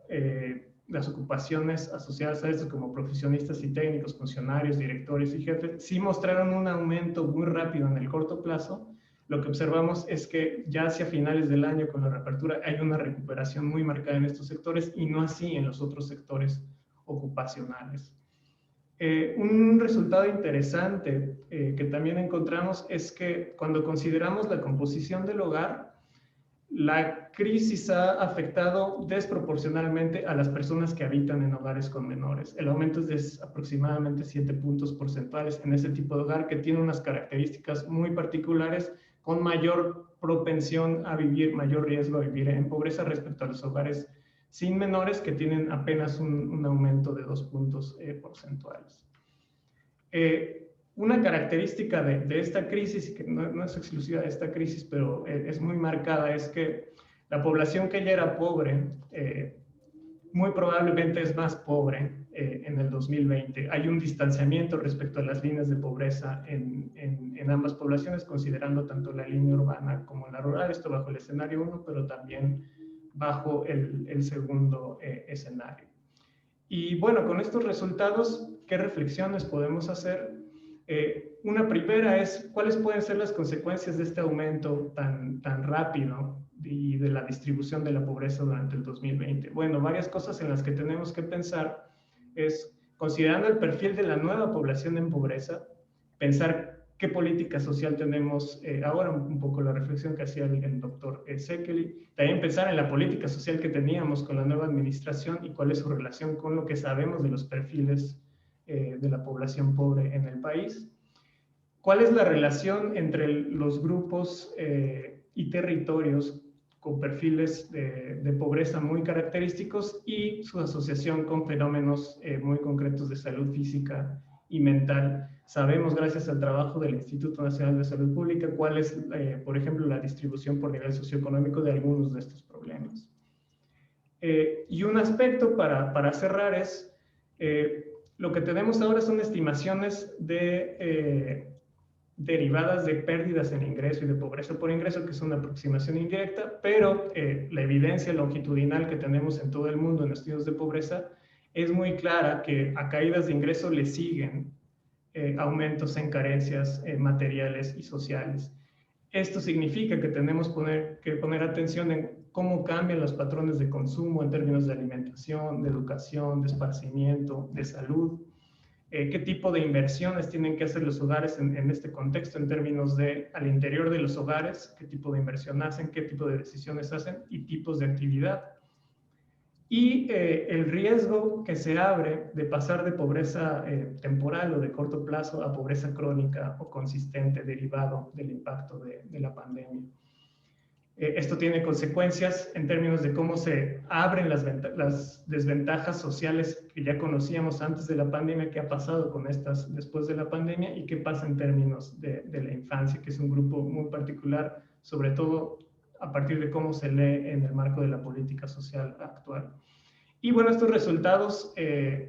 las ocupaciones asociadas a esto como profesionistas y técnicos, funcionarios, directores y jefes, sí mostraron un aumento muy rápido en el corto plazo. Lo que observamos es que ya hacia finales del año con la reapertura hay una recuperación muy marcada en estos sectores y no así en los otros sectores ocupacionales. Un resultado interesante que también encontramos es que cuando consideramos la composición del hogar, la crisis ha afectado desproporcionalmente a las personas que habitan en hogares con menores. El aumento es de aproximadamente 7 puntos porcentuales en ese tipo de hogar que tiene unas características muy particulares con mayor propensión a vivir, mayor riesgo a vivir en pobreza respecto a los hogares sin menores que tienen apenas un aumento de 2 puntos porcentuales. Una característica de esta crisis, que no es exclusiva de esta crisis, pero es muy marcada, es que la población que ya era pobre muy probablemente es más pobre en el 2020. Hay un distanciamiento respecto a las líneas de pobreza en ambas poblaciones, considerando tanto la línea urbana como la rural, esto bajo el escenario 1, pero también bajo el segundo escenario. Y bueno, con estos resultados, ¿qué reflexiones podemos hacer? Una primera es, ¿cuáles pueden ser las consecuencias de este aumento tan rápido y de la distribución de la pobreza durante el 2020? Bueno, varias cosas en las que tenemos que pensar es, considerando el perfil de la nueva población en pobreza, pensar qué política social tenemos ahora, un poco la reflexión que hacía el doctor Sekeli, también pensar en la política social que teníamos con la nueva administración y cuál es su relación con lo que sabemos de los perfiles de la población pobre en el país. ¿Cuál es la relación entre los grupos y territorios con perfiles de pobreza muy característicos y su asociación con fenómenos muy concretos de salud física y mental? Sabemos, gracias al trabajo del Instituto Nacional de Salud Pública, cuál es, por ejemplo, la distribución por nivel socioeconómico de algunos de estos problemas. Y un aspecto para cerrar es, lo que tenemos ahora son estimaciones derivadas de pérdidas en ingreso y de pobreza por ingreso, que es una aproximación indirecta, pero la evidencia longitudinal que tenemos en todo el mundo en estudios de pobreza es muy clara que a caídas de ingreso le siguen aumentos en carencias materiales y sociales. Esto significa que tenemos que poner atención en cómo cambian los patrones de consumo en términos de alimentación, de educación, de esparcimiento, de salud, qué tipo de inversiones tienen que hacer los hogares en este contexto en términos de al interior de los hogares, qué tipo de inversión hacen, qué tipo de decisiones hacen y tipos de actividad. Y el riesgo que se abre de pasar de pobreza temporal o de corto plazo a pobreza crónica o consistente derivado del impacto de la pandemia. Esto tiene consecuencias en términos de cómo se abren las desventajas sociales que ya conocíamos antes de la pandemia, qué ha pasado con estas después de la pandemia y qué pasa en términos de la infancia, que es un grupo muy particular, sobre todo a partir de cómo se lee en el marco de la política social actual. Y bueno, estos resultados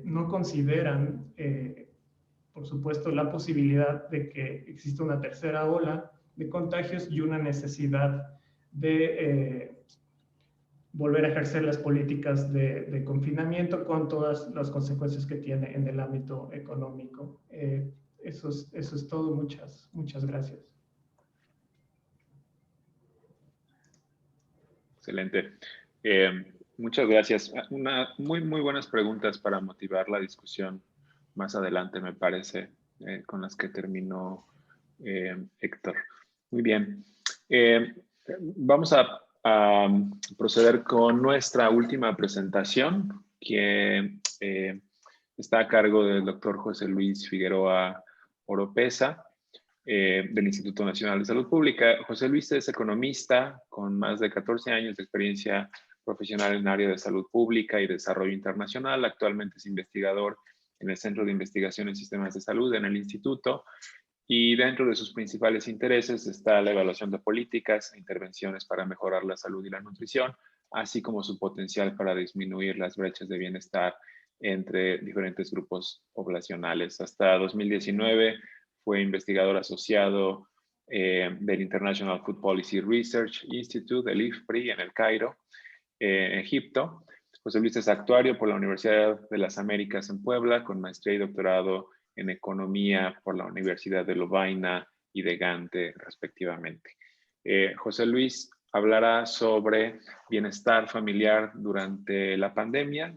no consideran, por supuesto, la posibilidad de que exista una tercera ola de contagios y una necesidad de volver a ejercer las políticas de confinamiento con todas las consecuencias que tiene en el ámbito económico. Eso es todo. Muchas gracias. Excelente. Muchas gracias. Muy buenas preguntas para motivar la discusión más adelante, me parece, con las que terminó Héctor. Muy bien. Vamos a proceder con nuestra última presentación, que está a cargo del doctor José Luis Figueroa Oropeza, del Instituto Nacional de Salud Pública. José Luis es economista con más de 14 años de experiencia profesional en el área de salud pública y desarrollo internacional. Actualmente es investigador en el Centro de Investigación en Sistemas de Salud en el Instituto, y dentro de sus principales intereses está la evaluación de políticas e intervenciones para mejorar la salud y la nutrición, así como su potencial para disminuir las brechas de bienestar entre diferentes grupos poblacionales. Hasta 2019 fue investigador asociado del International Food Policy Research Institute, del IFPRI, en el Cairo, en Egipto. José Luis es actuario por la Universidad de las Américas en Puebla, con maestría y doctorado en Economía por la Universidad de Lovaina y de Gante, respectivamente. José Luis hablará sobre bienestar familiar durante la pandemia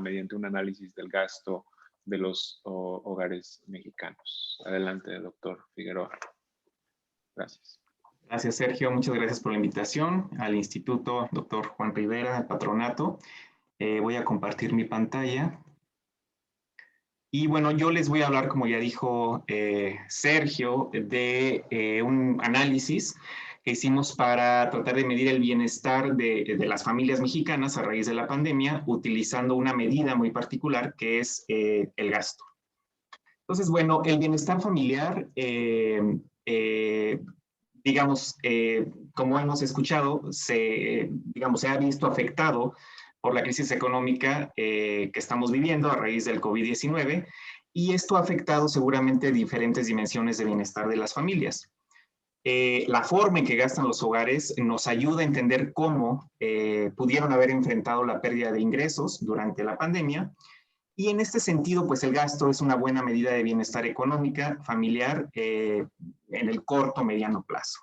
mediante un análisis del gasto de los hogares mexicanos. Adelante, doctor Figueroa. Gracias. Gracias, Sergio. Muchas gracias por la invitación al Instituto Dr. Juan Rivera, al patronato. Voy a compartir mi pantalla. Y bueno, yo les voy a hablar, como ya dijo Sergio, de un análisis que hicimos para tratar de medir el bienestar de las familias mexicanas a raíz de la pandemia, utilizando una medida muy particular que es el gasto. Entonces, bueno, el bienestar familiar, digamos, como hemos escuchado, se ha visto afectado por la crisis económica que estamos viviendo a raíz del COVID-19, y esto ha afectado seguramente diferentes dimensiones de bienestar de las familias. La forma en que gastan los hogares nos ayuda a entender cómo pudieron haber enfrentado la pérdida de ingresos durante la pandemia, y en este sentido, pues el gasto es una buena medida de bienestar económica familiar en el corto mediano plazo.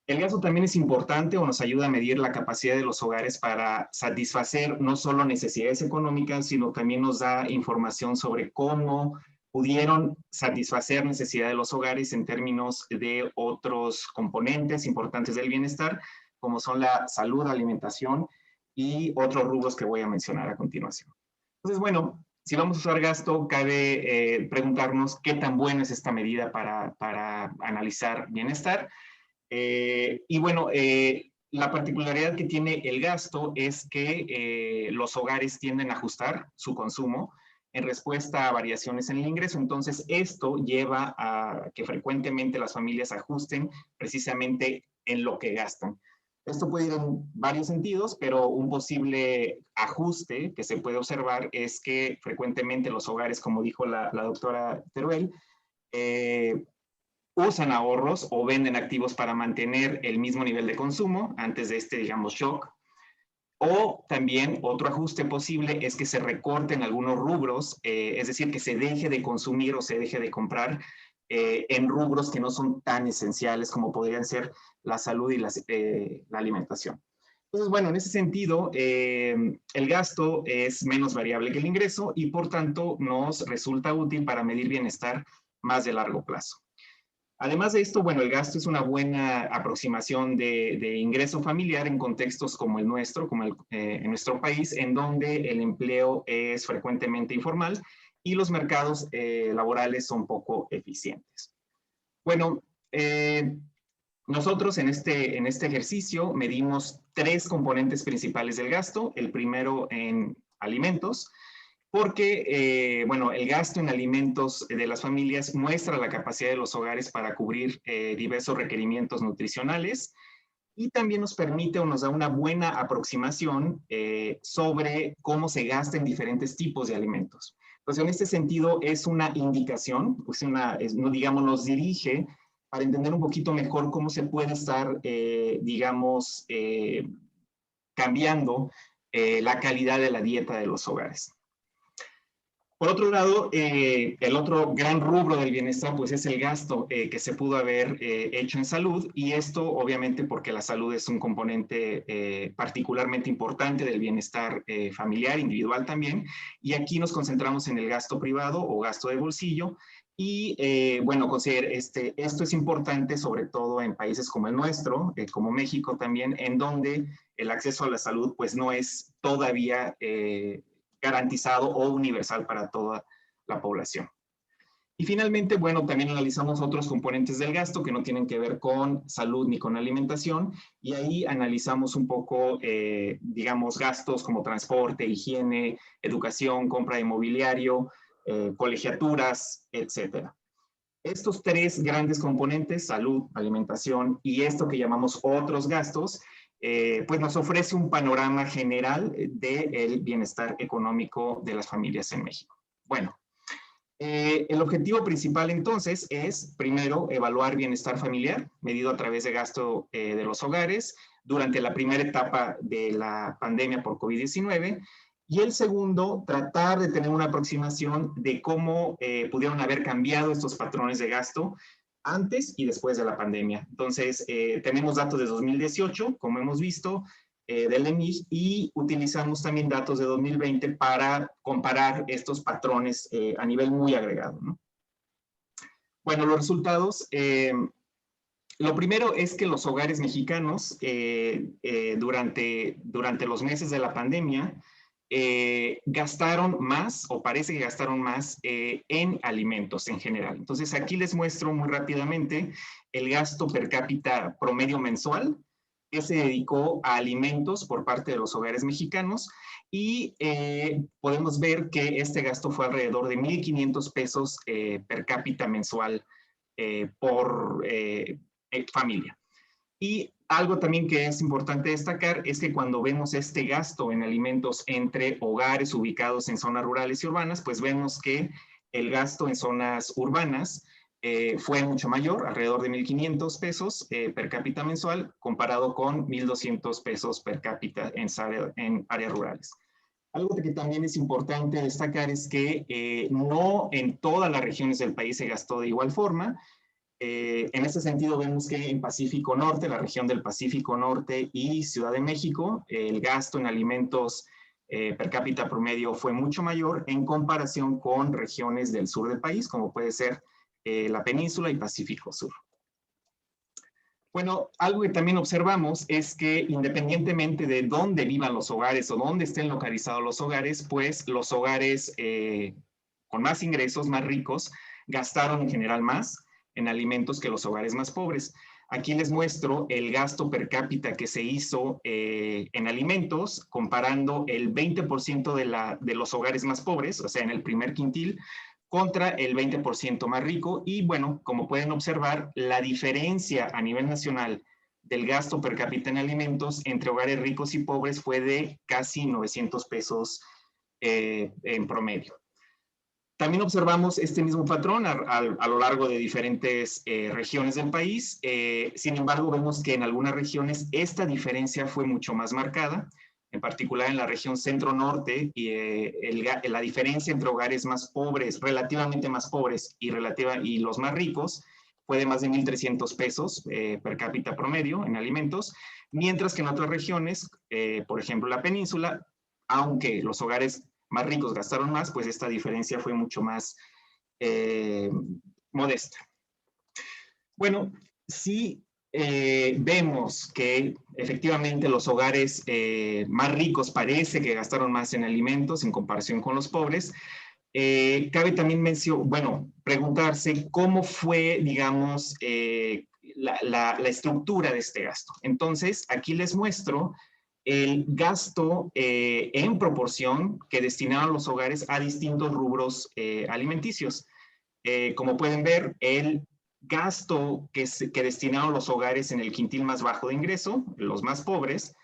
El gasto también es importante o nos ayuda a medir la capacidad de los hogares para satisfacer no solo necesidades económicas, sino también nos da información sobre cómo pudieron satisfacer necesidades de los hogares en términos de otros componentes importantes del bienestar, como son la salud, alimentación y otros rubros que voy a mencionar a continuación. Entonces, bueno, si vamos a usar gasto, cabe preguntarnos qué tan buena es esta medida para analizar bienestar. Y bueno, la particularidad que tiene el gasto es que los hogares tienden a ajustar su consumo en respuesta a variaciones en el ingreso. Entonces, esto lleva a que frecuentemente las familias ajusten precisamente en lo que gastan. Esto puede ir en varios sentidos, pero un posible ajuste que se puede observar es que frecuentemente los hogares, como dijo la doctora Teruel, usan ahorros o venden activos para mantener el mismo nivel de consumo antes de este, digamos, shock. O también otro ajuste posible es que se recorten algunos rubros, es decir, que se deje de consumir o se deje de comprar en rubros que no son tan esenciales como podrían ser la salud y la alimentación. Entonces, bueno, en ese sentido, el gasto es menos variable que el ingreso y por tanto nos resulta útil para medir bienestar más de largo plazo. Además de esto, bueno, el gasto es una buena aproximación de ingreso familiar en contextos como el nuestro, en nuestro país, en donde el empleo es frecuentemente informal y los mercados laborales son poco eficientes. Bueno, nosotros en este ejercicio medimos 3 componentes principales del gasto. El primero en alimentos, porque, bueno, el gasto en alimentos de las familias muestra la capacidad de los hogares para cubrir diversos requerimientos nutricionales y también nos permite o nos da una buena aproximación sobre cómo se gasta en diferentes tipos de alimentos. Entonces, en este sentido, es una indicación, pues digamos, nos dirige para entender un poquito mejor cómo se puede estar, digamos, cambiando la calidad de la dieta de los hogares. Por otro lado, el otro gran rubro del bienestar pues es el gasto que se pudo haber hecho en salud, y esto obviamente porque la salud es un componente particularmente importante del bienestar familiar, individual también, y aquí nos concentramos en el gasto privado o gasto de bolsillo. Y bueno, esto es importante sobre todo en países como el nuestro, como México también, en donde el acceso a la salud pues no es todavía garantizado o universal para toda la población. Y finalmente, bueno, también analizamos otros componentes del gasto que no tienen que ver con salud ni con alimentación, y ahí analizamos un poco, digamos, gastos como transporte, higiene, educación, compra de mobiliario, colegiaturas, etcétera. Estos 3 grandes componentes, salud, alimentación y esto que llamamos otros gastos, pues nos ofrece un panorama general del bienestar económico de las familias en México. Bueno, El objetivo principal entonces es, primero, evaluar bienestar familiar, medido a través de gasto de los hogares durante la primera etapa de la pandemia por COVID-19, y el segundo, tratar de tener una aproximación de cómo pudieron haber cambiado estos patrones de gasto antes y después de la pandemia. Entonces, tenemos datos de 2018, como hemos visto, del EMIG, y utilizamos también datos de 2020 para comparar estos patrones a nivel muy agregado, ¿no? Bueno, los resultados, lo primero es que los hogares mexicanos durante los meses de la pandemia gastaron más, o parece que gastaron más en alimentos en general. Entonces aquí les muestro muy rápidamente el gasto per cápita promedio mensual que se dedicó a alimentos por parte de los hogares mexicanos, y podemos ver que este gasto fue alrededor de 1,500 pesos per cápita mensual por familia. Y algo también que es importante destacar es que cuando vemos este gasto en alimentos entre hogares ubicados en zonas rurales y urbanas, pues vemos que el gasto en zonas urbanas fue mucho mayor, alrededor de 1,500 pesos per cápita mensual, comparado con 1,200 pesos per cápita en áreas rurales. Algo que también es importante destacar es que no en todas las regiones del país se gastó de igual forma. En este sentido vemos que en Pacífico Norte, la región del Pacífico Norte y Ciudad de México, el gasto en alimentos per cápita promedio fue mucho mayor en comparación con regiones del sur del país, como puede ser la península y Pacífico Sur. Bueno, algo que también observamos es que independientemente de dónde vivan los hogares o dónde estén localizados los hogares, pues los hogares con más ingresos, más ricos, gastaron en general más en alimentos que los hogares más pobres. Aquí les muestro el gasto per cápita que se hizo en alimentos, comparando el 20% de los hogares más pobres, o sea, en el primer quintil, contra el 20% más rico. Y bueno, como pueden observar, la diferencia a nivel nacional del gasto per cápita en alimentos entre hogares ricos y pobres fue de casi 900 pesos en promedio. También observamos este mismo patrón a lo largo de diferentes regiones del país. Sin embargo, vemos que en algunas regiones esta diferencia fue mucho más marcada. En particular en la región centro-norte, la diferencia entre hogares más pobres, relativamente más pobres y los más ricos, fue de más de 1,300 pesos per cápita promedio en alimentos, mientras que en otras regiones, por ejemplo la península, aunque los hogares más ricos gastaron más, pues esta diferencia fue mucho más modesta. Bueno, sí. Vemos que efectivamente los hogares más ricos parece que gastaron más en alimentos en comparación con los pobres. Cabe también preguntarse cómo fue, digamos, la estructura de este gasto. Entonces, aquí les muestro el gasto en proporción que destinaron los hogares a distintos rubros alimenticios. Como pueden ver, el gasto que destinaron los hogares en el quintil más bajo de ingreso, los más pobres,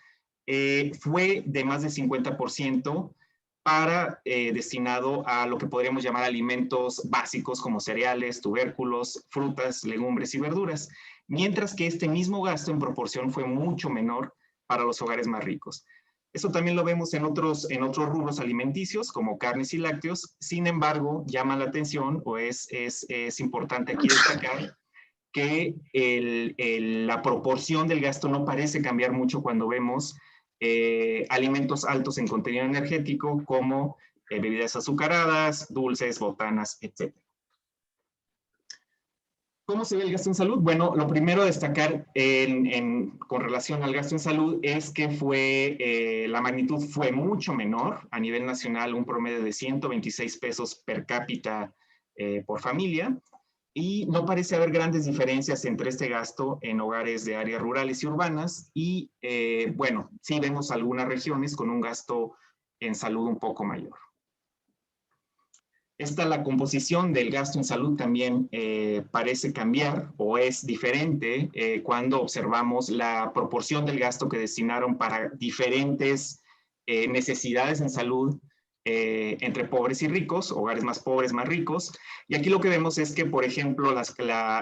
fue de más de 50% destinado a lo que podríamos llamar alimentos básicos como cereales, tubérculos, frutas, legumbres y verduras, mientras que este mismo gasto en proporción fue mucho menor para los hogares más ricos. Eso también lo vemos en otros rubros alimenticios, como carnes y lácteos. Sin embargo, llama la atención, o es importante aquí destacar, que la proporción del gasto no parece cambiar mucho cuando vemos alimentos altos en contenido energético, como bebidas azucaradas, dulces, botanas, etc. ¿Cómo se ve el gasto en salud? Bueno, lo primero a destacar con relación al gasto en salud es que la magnitud fue mucho menor a nivel nacional, un promedio de 126 pesos per cápita por familia, y no parece haber grandes diferencias entre este gasto en hogares de áreas rurales y urbanas, y bueno, sí vemos algunas regiones con un gasto en salud un poco mayor. La composición del gasto en salud también parece cambiar o es diferente cuando observamos la proporción del gasto que destinaron para diferentes necesidades en salud entre pobres y ricos, hogares más pobres, más ricos. Y aquí lo que vemos es que, por ejemplo,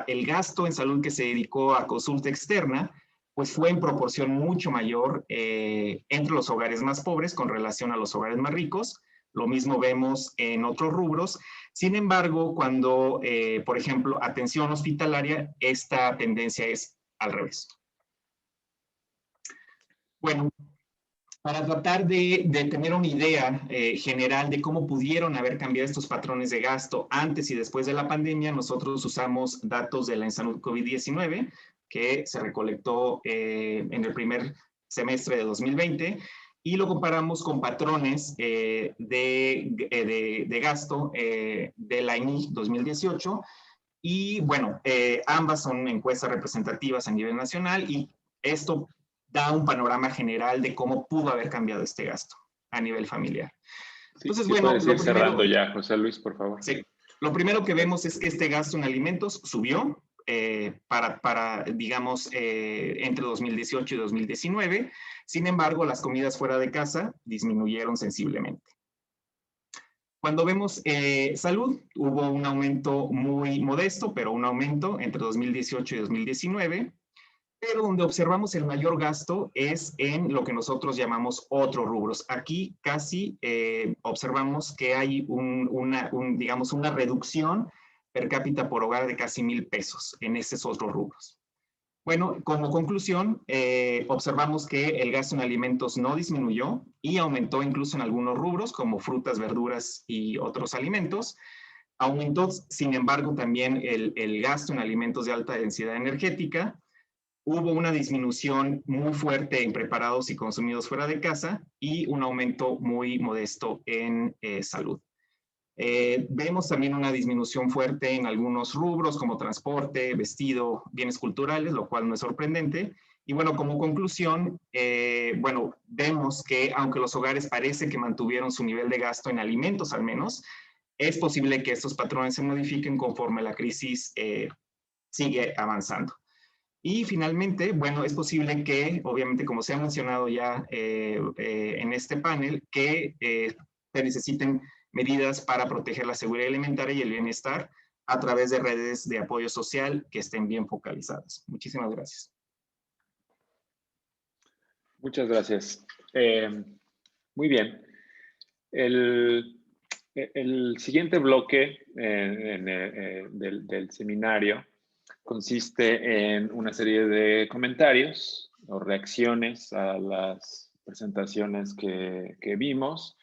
el gasto en salud que se dedicó a consulta externa, pues fue en proporción mucho mayor entre los hogares más pobres con relación a los hogares más ricos. Lo mismo vemos en otros rubros. Sin embargo, cuando, por ejemplo, atención hospitalaria, esta tendencia es al revés. Bueno, para tratar de tener una idea general de cómo pudieron haber cambiado estos patrones de gasto antes y después de la pandemia, nosotros usamos datos de la ENSALUD COVID-19, que se recolectó en el primer semestre de 2020, y lo comparamos con patrones de gasto de la INEGI 2018. Y bueno, ambas son encuestas representativas a nivel nacional y esto da un panorama general de cómo pudo haber cambiado este gasto a nivel familiar. Entonces, sí, bueno, puedes ir cerrando ya, José Luis, por favor. Sí, lo primero que vemos es que este gasto en alimentos subió digamos, entre 2018 y 2019. Sin embargo, las comidas fuera de casa disminuyeron sensiblemente. Cuando vemos salud, hubo un aumento muy modesto, pero un aumento entre 2018 y 2019. Pero donde observamos el mayor gasto es en lo que nosotros llamamos otros rubros. Aquí casi observamos que hay digamos, una reducción per cápita por hogar de casi 1,000 pesos en estos otros rubros. Bueno, como conclusión, observamos que el gasto en alimentos no disminuyó y aumentó incluso en algunos rubros como frutas, verduras y otros alimentos. Aumentó, sin embargo, también el gasto en alimentos de alta densidad energética. Hubo una disminución muy fuerte en preparados y consumidos fuera de casa y un aumento muy modesto en salud. Vemos también una disminución fuerte en algunos rubros como transporte, vestido, bienes culturales, lo cual no es sorprendente. Y bueno, como conclusión, bueno, vemos que aunque los hogares parece que mantuvieron su nivel de gasto en alimentos al menos, es posible que estos patrones se modifiquen conforme la crisis sigue avanzando. Y finalmente, bueno, es posible que, obviamente, como se ha mencionado ya en este panel, que se necesiten medidas para proteger la seguridad alimentaria y el bienestar a través de redes de apoyo social que estén bien focalizadas. Muchísimas gracias. Muchas gracias. Muy bien. El siguiente bloque del seminario consiste en una serie de comentarios o reacciones a las presentaciones que vimos,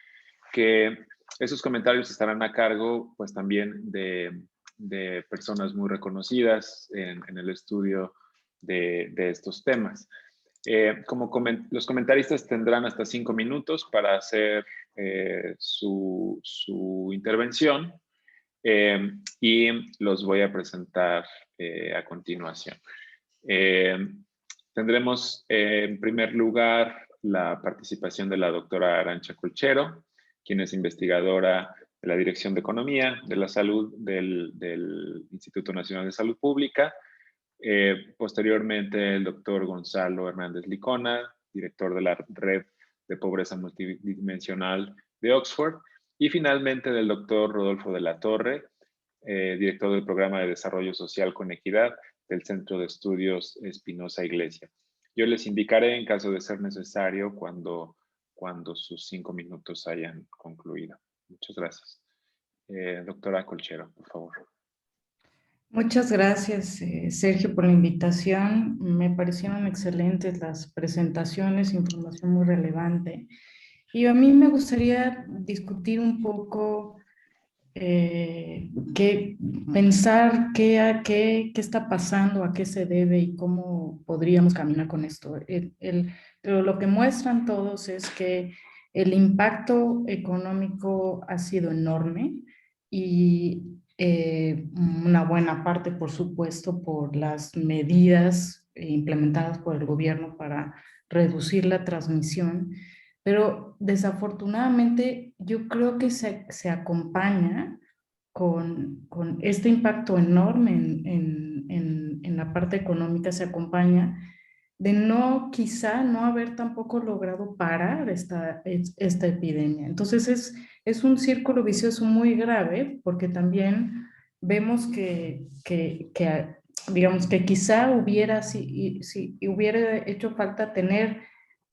que esos comentarios estarán a cargo pues también de personas muy reconocidas en el estudio de estos temas. Los comentaristas tendrán hasta 5 minutos para hacer su intervención y los voy a presentar a continuación. Tendremos en primer lugar la participación de la doctora Arantxa Colchero, quien es investigadora de la Dirección de Economía de la Salud del Instituto Nacional de Salud Pública. Posteriormente, el doctor Gonzalo Hernández Licona, director de la Red de Pobreza Multidimensional de Oxford. Y finalmente, del doctor Rodolfo de la Torre, director del Programa de Desarrollo Social con Equidad del Centro de Estudios Espinosa Iglesia. Yo les indicaré en caso de ser necesario cuando sus 5 minutos hayan concluido. Muchas gracias. Doctora Colchero, por favor. Muchas gracias, Sergio, por la invitación. Me parecieron excelentes las presentaciones, información muy relevante. Y a mí me gustaría discutir un poco, pensar qué está pasando, a qué se debe y cómo podríamos caminar con esto. Pero lo que muestran todos es que el impacto económico ha sido enorme y una buena parte, por supuesto, por las medidas implementadas por el gobierno para reducir la transmisión, pero desafortunadamente yo creo que se acompaña con este impacto enorme en la parte económica, se acompaña quizá no haber tampoco logrado parar esta epidemia. Entonces es un círculo vicioso muy grave, porque también vemos digamos que quizá si hubiera hecho falta tener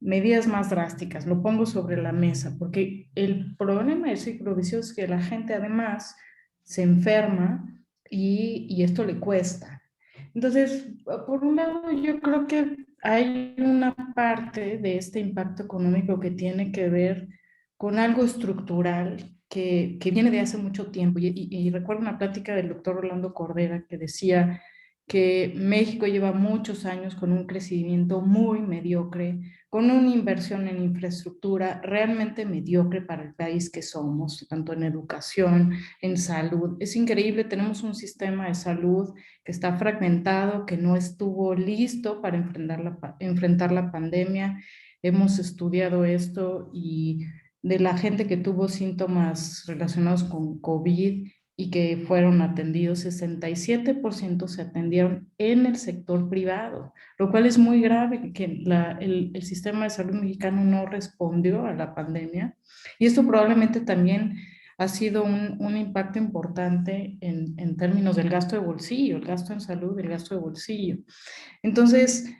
medidas más drásticas, lo pongo sobre la mesa, porque el problema del círculo vicioso es que la gente además se enferma y esto le cuesta. Entonces, por un lado, yo creo que hay una parte de este impacto económico que tiene que ver con algo estructural que viene de hace mucho tiempo. Y recuerdo una plática del doctor Orlando Cordera que decía que México lleva muchos años con un crecimiento muy mediocre, con una inversión en infraestructura realmente mediocre para el país que somos, tanto en educación, en salud. Es increíble, tenemos un sistema de salud que está fragmentado, que no estuvo listo para enfrentar la pandemia. Hemos estudiado esto y de la gente que tuvo síntomas relacionados con COVID y que fueron atendidos, 67% se atendieron en el sector privado, lo cual es muy grave que el sistema de salud mexicano no respondió a la pandemia. Y esto probablemente también ha sido un impacto importante en términos del gasto de bolsillo, el gasto en salud, el gasto de bolsillo. Entonces,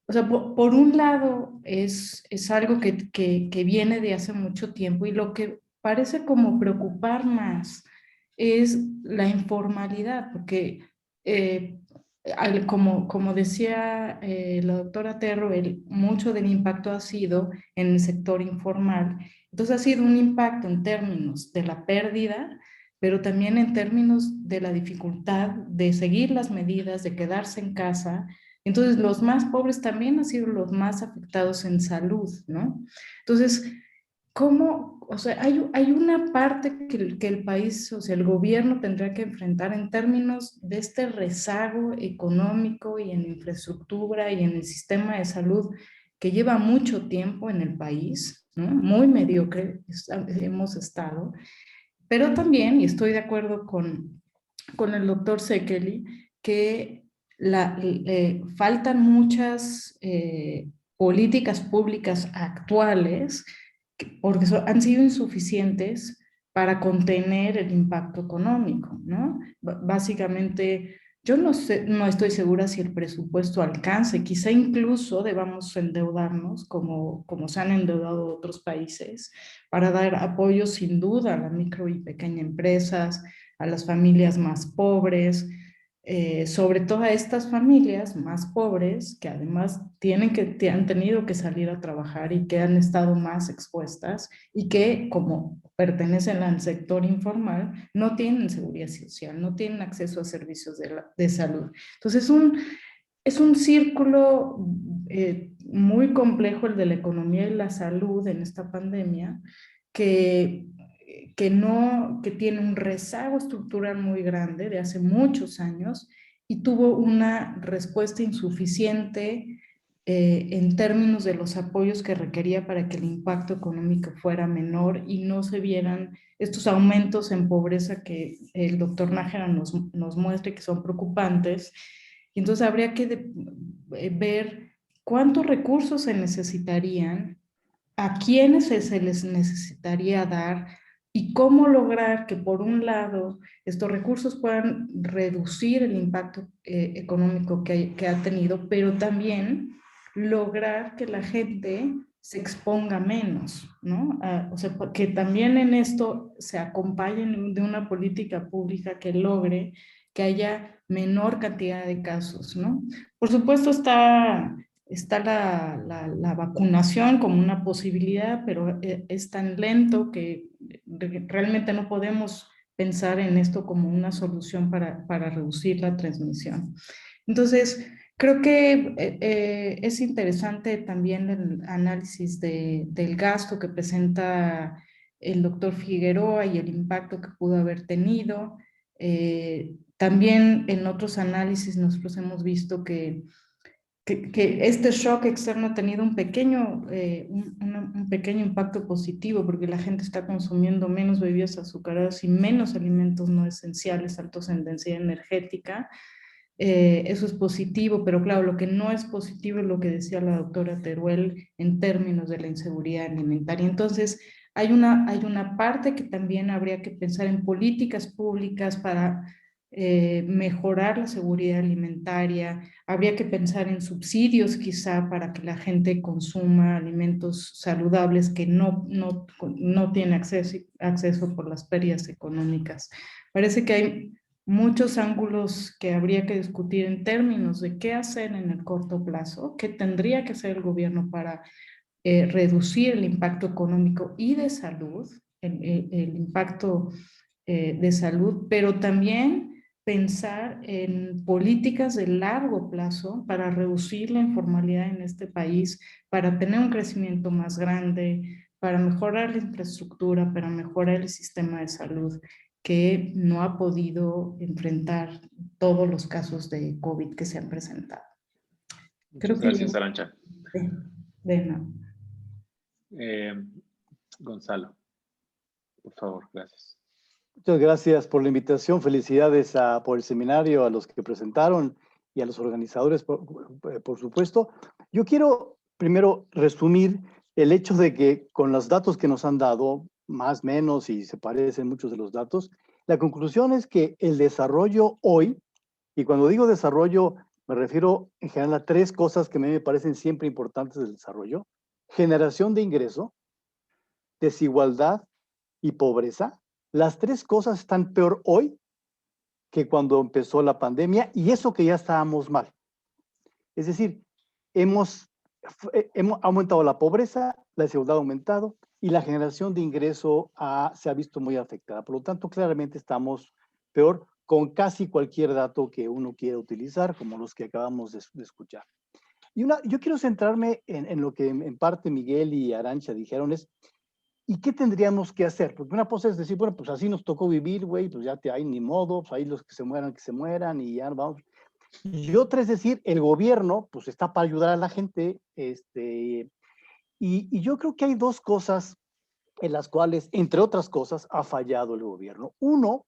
o sea, por un lado es algo que viene de hace mucho tiempo, y lo que parece como preocupar más es la informalidad, porque como decía la doctora Terro, mucho del impacto ha sido en el sector informal. Entonces ha sido un impacto en términos de la pérdida, pero también en términos de la dificultad de seguir las medidas, de quedarse en casa. Entonces los más pobres también han sido los más afectados en salud, ¿no? Entonces, ¿cómo? O sea, hay una parte que el país, o sea, el gobierno tendrá que enfrentar en términos de este rezago económico y en infraestructura y en el sistema de salud que lleva mucho tiempo en el país, ¿no? Muy mediocre hemos estado, pero también, y estoy de acuerdo con el doctor Sekeli, que faltan muchas políticas públicas actuales porque han sido insuficientes para contener el impacto económico, ¿no? Básicamente, yo no estoy segura si el presupuesto alcance, quizá incluso debamos endeudarnos como se han endeudado otros países para dar apoyo sin duda a las micro y pequeñas empresas, a las familias más pobres, sobre todo a estas familias más pobres que además han tenido que salir a trabajar y que han estado más expuestas y que, como pertenecen al sector informal, no tienen seguridad social, no tienen acceso a servicios de salud. Entonces es un círculo muy complejo el de la economía y la salud en esta pandemia, que tiene un rezago estructural muy grande de hace muchos años y tuvo una respuesta insuficiente en términos de los apoyos que requería para que el impacto económico fuera menor y no se vieran estos aumentos en pobreza que el doctor Nájera nos muestra y que son preocupantes. Y entonces habría que ver cuántos recursos se necesitarían, a quiénes se les necesitaría dar y cómo lograr que, por un lado, estos recursos puedan reducir el impacto económico que ha tenido, pero también lograr que la gente se exponga menos, ¿no? O sea, que también en esto se acompañen de una política pública que logre que haya menor cantidad de casos, ¿no? Por supuesto está la vacunación como una posibilidad, pero es tan lento que realmente no podemos pensar en esto como una solución para reducir la transmisión. Entonces, creo que es interesante también el análisis del gasto que presenta el doctor Figueroa y el impacto que pudo haber tenido. También en otros análisis nosotros hemos visto que este shock externo ha tenido un pequeño impacto positivo, porque la gente está consumiendo menos bebidas azucaradas y menos alimentos no esenciales altos en densidad energética. Eso es positivo, pero claro, lo que no es positivo es lo que decía la doctora Teruel en términos de la inseguridad alimentaria. Entonces, hay una parte que también habría que pensar en políticas públicas para mejorar la seguridad alimentaria. Habría que pensar en subsidios quizá para que la gente consuma alimentos saludables que no tiene acceso por las pérdidas económicas. Parece que hay muchos ángulos que habría que discutir en términos de qué hacer en el corto plazo, qué tendría que hacer el gobierno para reducir el impacto económico y de salud, el impacto de salud, pero también pensar en políticas de largo plazo para reducir la informalidad en este país, para tener un crecimiento más grande, para mejorar la infraestructura, para mejorar el sistema de salud que no ha podido enfrentar todos los casos de COVID que se han presentado. Muchas gracias, Arantxa. De nada. Gonzalo, por favor, gracias. Muchas gracias por la invitación. Felicidades por el seminario, a los que presentaron y a los organizadores, por supuesto. Yo quiero primero resumir el hecho de que con los datos que nos han dado, más o menos, y se parecen muchos de los datos, la conclusión es que el desarrollo hoy, y cuando digo desarrollo, me refiero en general a tres cosas que a mí me parecen siempre importantes del desarrollo: generación de ingreso, desigualdad y pobreza. Las tres cosas están peor hoy que cuando empezó la pandemia, y eso que ya estábamos mal. Es decir, hemos aumentado la pobreza, la desigualdad ha aumentado y la generación de ingreso se ha visto muy afectada. Por lo tanto, claramente estamos peor con casi cualquier dato que uno quiera utilizar, como los que acabamos de escuchar. Yo quiero centrarme en lo que en parte Miguel y Arantxa dijeron, es ¿y qué tendríamos que hacer? Porque una cosa es decir, bueno, pues así nos tocó vivir, güey, pues ya hay ni modo, pues ahí los que se mueran y ya vamos. Y otra es decir, el gobierno, pues está para ayudar a la gente, y yo creo que hay dos cosas en las cuales, entre otras cosas, ha fallado el gobierno. Uno,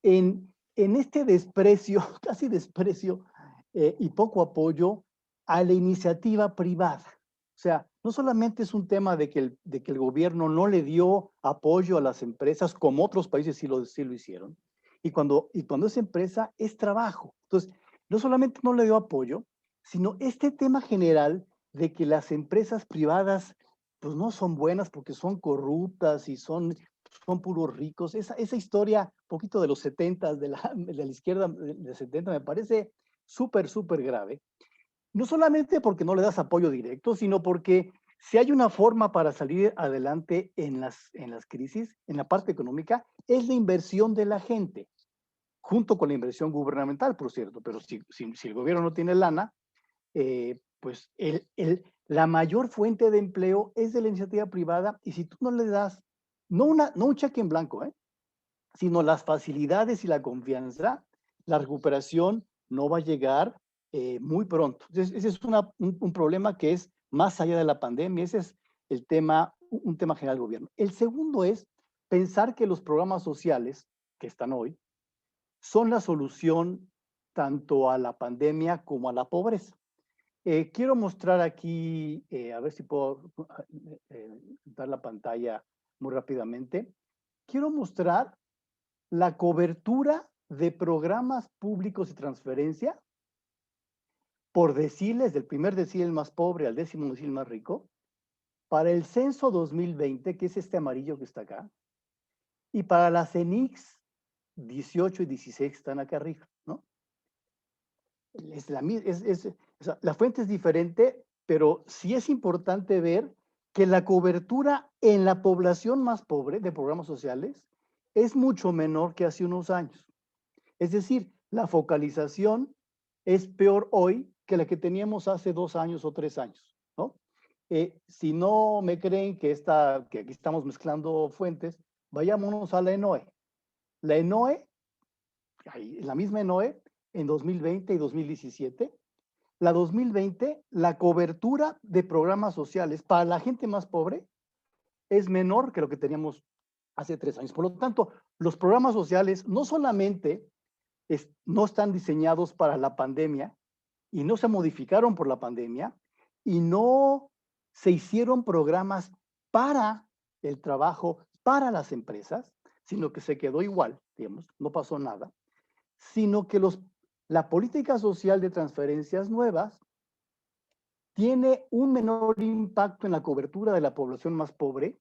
en este desprecio, casi desprecio, y poco apoyo a la iniciativa privada. O sea, no solamente es un tema de que el gobierno no le dio apoyo a las empresas, como otros países sí lo hicieron, y cuando es empresa, es trabajo. Entonces, no solamente no le dio apoyo, sino este tema general de que las empresas privadas pues no son buenas porque son corruptas y son puros ricos. Esa historia, un poquito de los 70, de la izquierda de 70, me parece súper, súper grave. No solamente porque no le das apoyo directo, sino porque si hay una forma para salir adelante en las crisis, en la parte económica, es la inversión de la gente, junto con la inversión gubernamental, por cierto. Pero si el gobierno no tiene lana, pues la mayor fuente de empleo es de la iniciativa privada, y si tú no le das, no un cheque en blanco, sino las facilidades y la confianza, la recuperación no va a llegar muy pronto. Entonces, ese es un problema que es más allá de la pandemia. Ese es un tema general del gobierno. El segundo es pensar que los programas sociales que están hoy son la solución tanto a la pandemia como a la pobreza. Quiero mostrar aquí, a ver si puedo dar la pantalla muy rápidamente. Quiero mostrar la cobertura de programas públicos y transferencia por deciles, del primer decil más pobre al 10º decil más rico, para el censo 2020, que es este amarillo que está acá, y para las CENICS 18 y 16 que están acá arriba, ¿no? La fuente es diferente, pero sí es importante ver que la cobertura en la población más pobre de programas sociales es mucho menor que hace unos años. Es decir, la focalización es peor hoy que la que teníamos hace 2 años o 3 años, ¿no? Si no me creen que aquí estamos mezclando fuentes, vayámonos a la ENOE. La ENOE, la misma ENOE, en 2020 y 2017, la 2020, la cobertura de programas sociales para la gente más pobre es menor que lo que teníamos hace 3 años. Por lo tanto, los programas sociales no solamente no están diseñados para la pandemia y no se modificaron por la pandemia y no se hicieron programas para el trabajo, para las empresas, sino que se quedó igual, digamos, no pasó nada, sino que la política social de transferencias nuevas tiene un menor impacto en la cobertura de la población más pobre,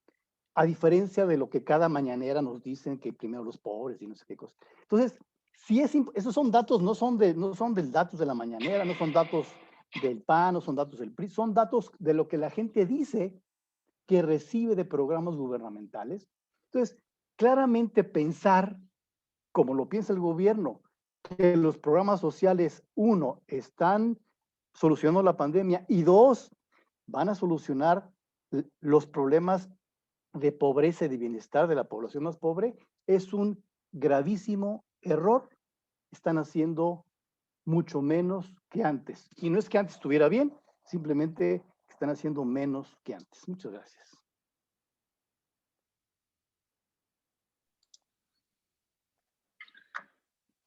a diferencia de lo que cada mañanera nos dicen que primero los pobres y no sé qué cosa. Entonces, esos son datos, no son del datos de la mañanera, no son datos del PAN, no son datos del PRI, son datos de lo que la gente dice que recibe de programas gubernamentales. Entonces, claramente pensar, como lo piensa el gobierno, que los programas sociales, uno, están solucionando la pandemia y dos, van a solucionar los problemas de pobreza y de bienestar de la población más pobre, es un gravísimo error. Están haciendo mucho menos que antes. Y no es que antes estuviera bien, simplemente están haciendo menos que antes. Muchas gracias.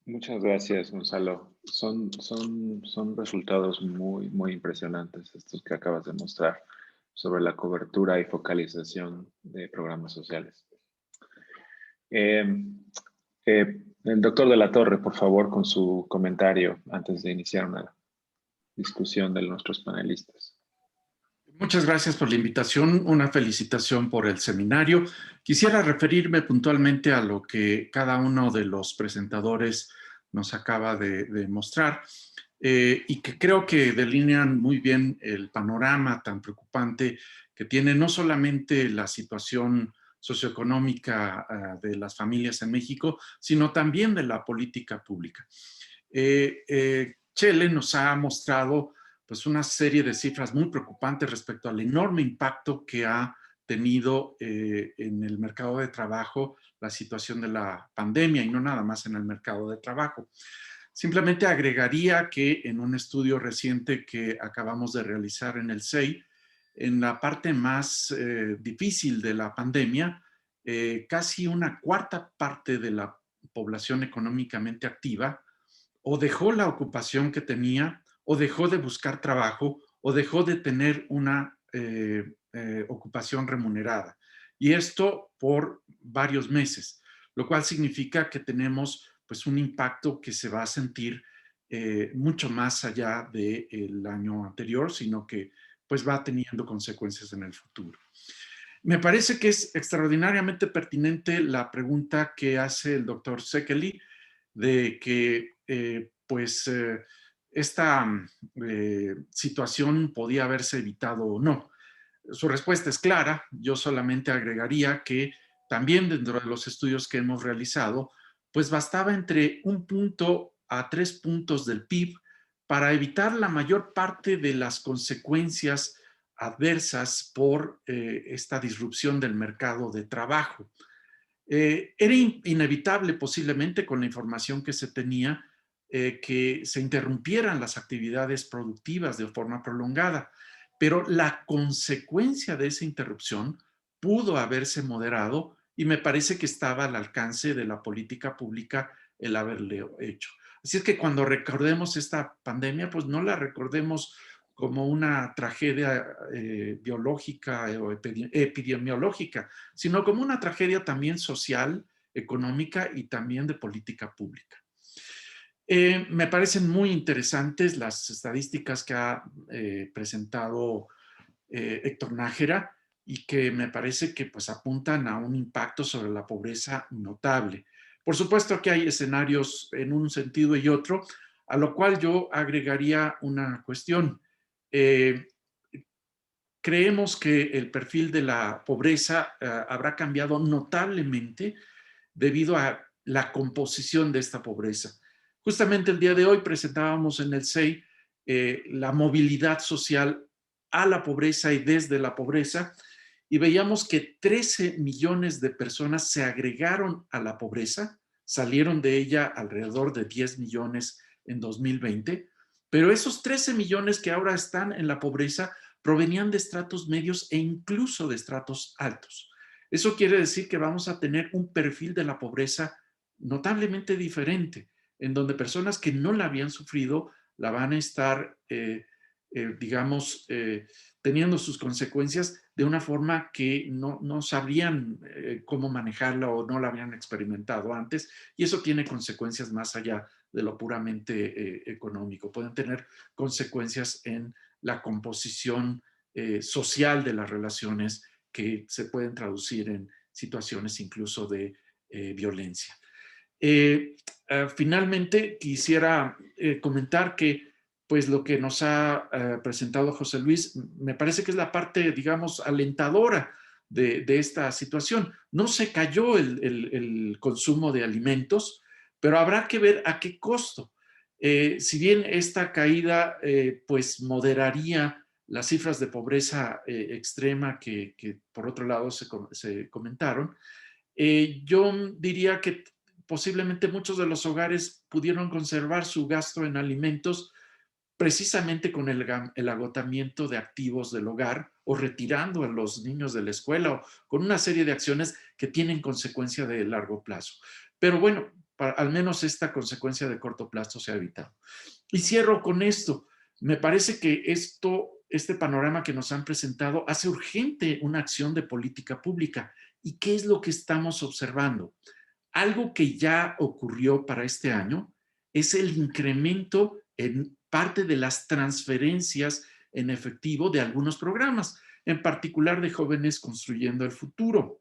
Muchas gracias, Gonzalo. Son resultados muy, muy impresionantes estos que acabas de mostrar sobre la cobertura y focalización de programas sociales. El doctor de la Torre, por favor, con su comentario antes de iniciar una discusión de nuestros panelistas. Muchas gracias por la invitación, una felicitación por el seminario. Quisiera referirme puntualmente a lo que cada uno de los presentadores nos acaba de mostrar y que creo que delinean muy bien el panorama tan preocupante que tiene no solamente la situación socioeconómica de las familias en México, sino también de la política pública. Chele nos ha mostrado pues una serie de cifras muy preocupantes respecto al enorme impacto que ha tenido en el mercado de trabajo la situación de la pandemia y no nada más en el mercado de trabajo. Simplemente agregaría que en un estudio reciente que acabamos de realizar en el CEI, en la parte más difícil de la pandemia, casi una cuarta parte de la población económicamente activa o dejó la ocupación que tenía, o dejó de buscar trabajo, o dejó de tener una ocupación remunerada. Y esto por varios meses, lo cual significa que tenemos pues un impacto que se va a sentir mucho más allá del año anterior, sino que pues va teniendo consecuencias en el futuro. Me parece que es extraordinariamente pertinente la pregunta que hace el doctor Szekely de que esta situación podía haberse evitado o no. Su respuesta es clara. Yo solamente agregaría que también dentro de los estudios que hemos realizado, pues bastaba entre 1 punto a 3 puntos del PIB para evitar la mayor parte de las consecuencias adversas por esta disrupción del mercado de trabajo. Era inevitable posiblemente con la información que se tenía que se interrumpieran las actividades productivas de forma prolongada, pero la consecuencia de esa interrupción pudo haberse moderado y me parece que estaba al alcance de la política pública el haberlo hecho. Así es que cuando recordemos esta pandemia, pues no la recordemos como una tragedia biológica o epidemiológica, sino como una tragedia también social, económica y también de política pública. Me parecen muy interesantes las estadísticas que ha presentado Héctor Nájera y que me parece que pues apuntan a un impacto sobre la pobreza notable. Por supuesto que hay escenarios en un sentido y otro, a lo cual yo agregaría una cuestión. Creemos que el perfil de la pobreza habrá cambiado notablemente debido a la composición de esta pobreza. Justamente el día de hoy presentábamos en el CEI la movilidad social a la pobreza y desde la pobreza y veíamos que 13 millones de personas se agregaron a la pobreza, salieron de ella alrededor de 10 millones en 2020, pero esos 13 millones que ahora están en la pobreza provenían de estratos medios e incluso de estratos altos. Eso quiere decir que vamos a tener un perfil de la pobreza notablemente diferente. en donde personas que no la habían sufrido la van a estar, digamos, teniendo sus consecuencias de una forma que no sabrían cómo manejarla o no la habían experimentado antes, y eso tiene consecuencias más allá de lo puramente económico. Pueden tener consecuencias en la composición social de las relaciones que se pueden traducir en situaciones incluso de violencia. Finalmente, quisiera comentar que pues lo que nos ha presentado José Luis, me parece que es la parte, digamos, alentadora de esta situación. No se cayó el consumo de alimentos, pero habrá que ver a qué costo. Si bien esta caída pues moderaría las cifras de pobreza extrema que por otro lado se comentaron, yo diría que posiblemente muchos de los hogares pudieron conservar su gasto en alimentos precisamente con el agotamiento de activos del hogar o retirando a los niños de la escuela o con una serie de acciones que tienen consecuencia de largo plazo. Pero bueno, al menos esta consecuencia de corto plazo se ha evitado. Y cierro con esto. Me parece que este panorama que nos han presentado hace urgente una acción de política pública. ¿Y qué es lo que estamos observando? Algo que ya ocurrió para este año es el incremento en parte de las transferencias en efectivo de algunos programas, en particular de Jóvenes Construyendo el Futuro.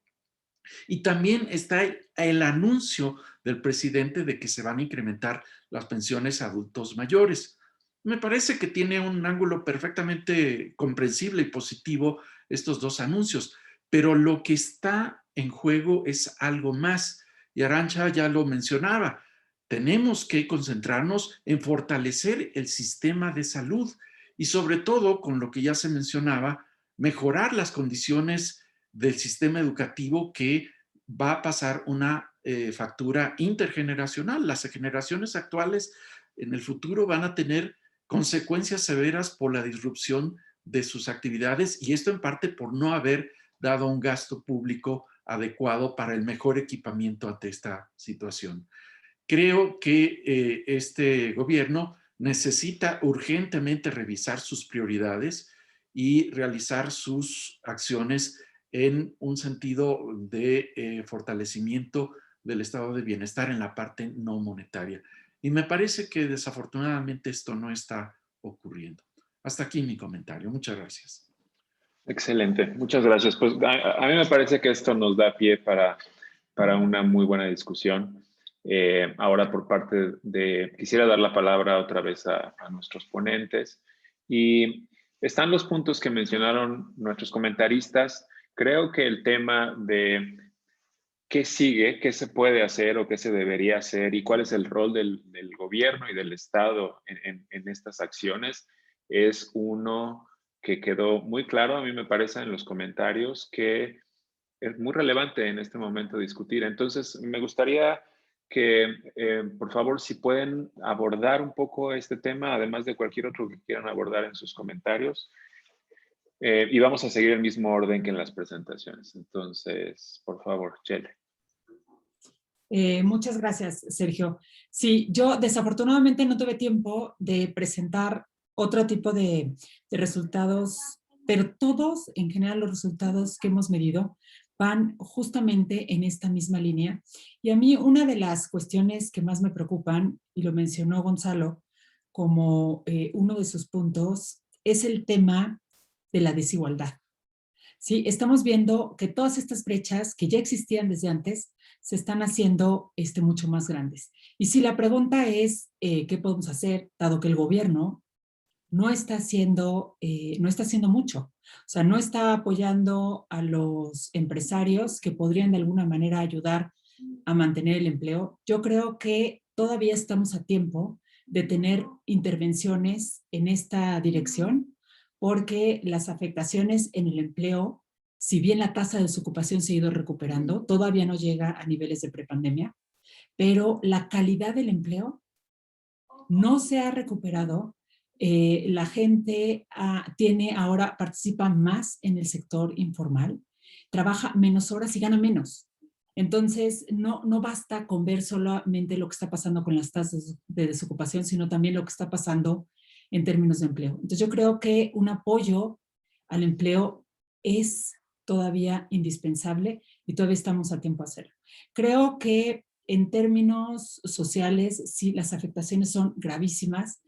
Y también está el anuncio del presidente de que se van a incrementar las pensiones a adultos mayores. Me parece que tiene un ángulo perfectamente comprensible y positivo estos dos anuncios, pero lo que está en juego es algo más. Y Arantxa ya lo mencionaba, tenemos que concentrarnos en fortalecer el sistema de salud y sobre todo, con lo que ya se mencionaba, mejorar las condiciones del sistema educativo que va a pasar una factura intergeneracional. Las generaciones actuales en el futuro van a tener consecuencias severas por la disrupción de sus actividades y esto en parte por no haber dado un gasto público adecuado para el mejor equipamiento ante esta situación. Creo que este gobierno necesita urgentemente revisar sus prioridades y realizar sus acciones en un sentido de fortalecimiento del estado de bienestar en la parte no monetaria. Y me parece que desafortunadamente esto no está ocurriendo. Hasta aquí mi comentario. Muchas gracias. Excelente, muchas gracias. Pues a mí me parece que esto nos da pie para una muy buena discusión. Ahora por parte quisiera dar la palabra otra vez a nuestros ponentes. Y están los puntos que mencionaron nuestros comentaristas. Creo que el tema de qué sigue, qué se puede hacer o qué se debería hacer y cuál es el rol del gobierno y del Estado en estas acciones es uno que quedó muy claro, a mí me parece, en los comentarios, que es muy relevante en este momento discutir. Entonces, me gustaría que, por favor, si pueden abordar un poco este tema, además de cualquier otro que quieran abordar en sus comentarios. Y vamos a seguir el mismo orden que en las presentaciones. Entonces, por favor, Chele. Muchas gracias, Sergio. Sí, yo desafortunadamente no tuve tiempo de presentar otro tipo de resultados, pero todos, en general, los resultados que hemos medido van justamente en esta misma línea. Y a mí una de las cuestiones que más me preocupan, y lo mencionó Gonzalo como uno de sus puntos, es el tema de la desigualdad. Sí, estamos viendo que todas estas brechas que ya existían desde antes se están haciendo mucho más grandes. Y si la pregunta es, ¿qué podemos hacer? Dado que el gobierno no está haciendo mucho. O sea, no está apoyando a los empresarios que podrían de alguna manera ayudar a mantener el empleo. Yo creo que todavía estamos a tiempo de tener intervenciones en esta dirección, porque las afectaciones en el empleo, si bien la tasa de desocupación se ha ido recuperando, todavía no llega a niveles de prepandemia, pero la calidad del empleo no se ha recuperado. La gente participa más en el sector informal, trabaja menos horas y gana menos. Entonces, no basta con ver solamente lo que está pasando con las tasas de desocupación, sino también lo que está pasando en términos de empleo. Entonces, yo creo que un apoyo al empleo es todavía indispensable y todavía estamos a tiempo de hacerlo. Creo que en términos sociales, sí, las afectaciones son gravísimas,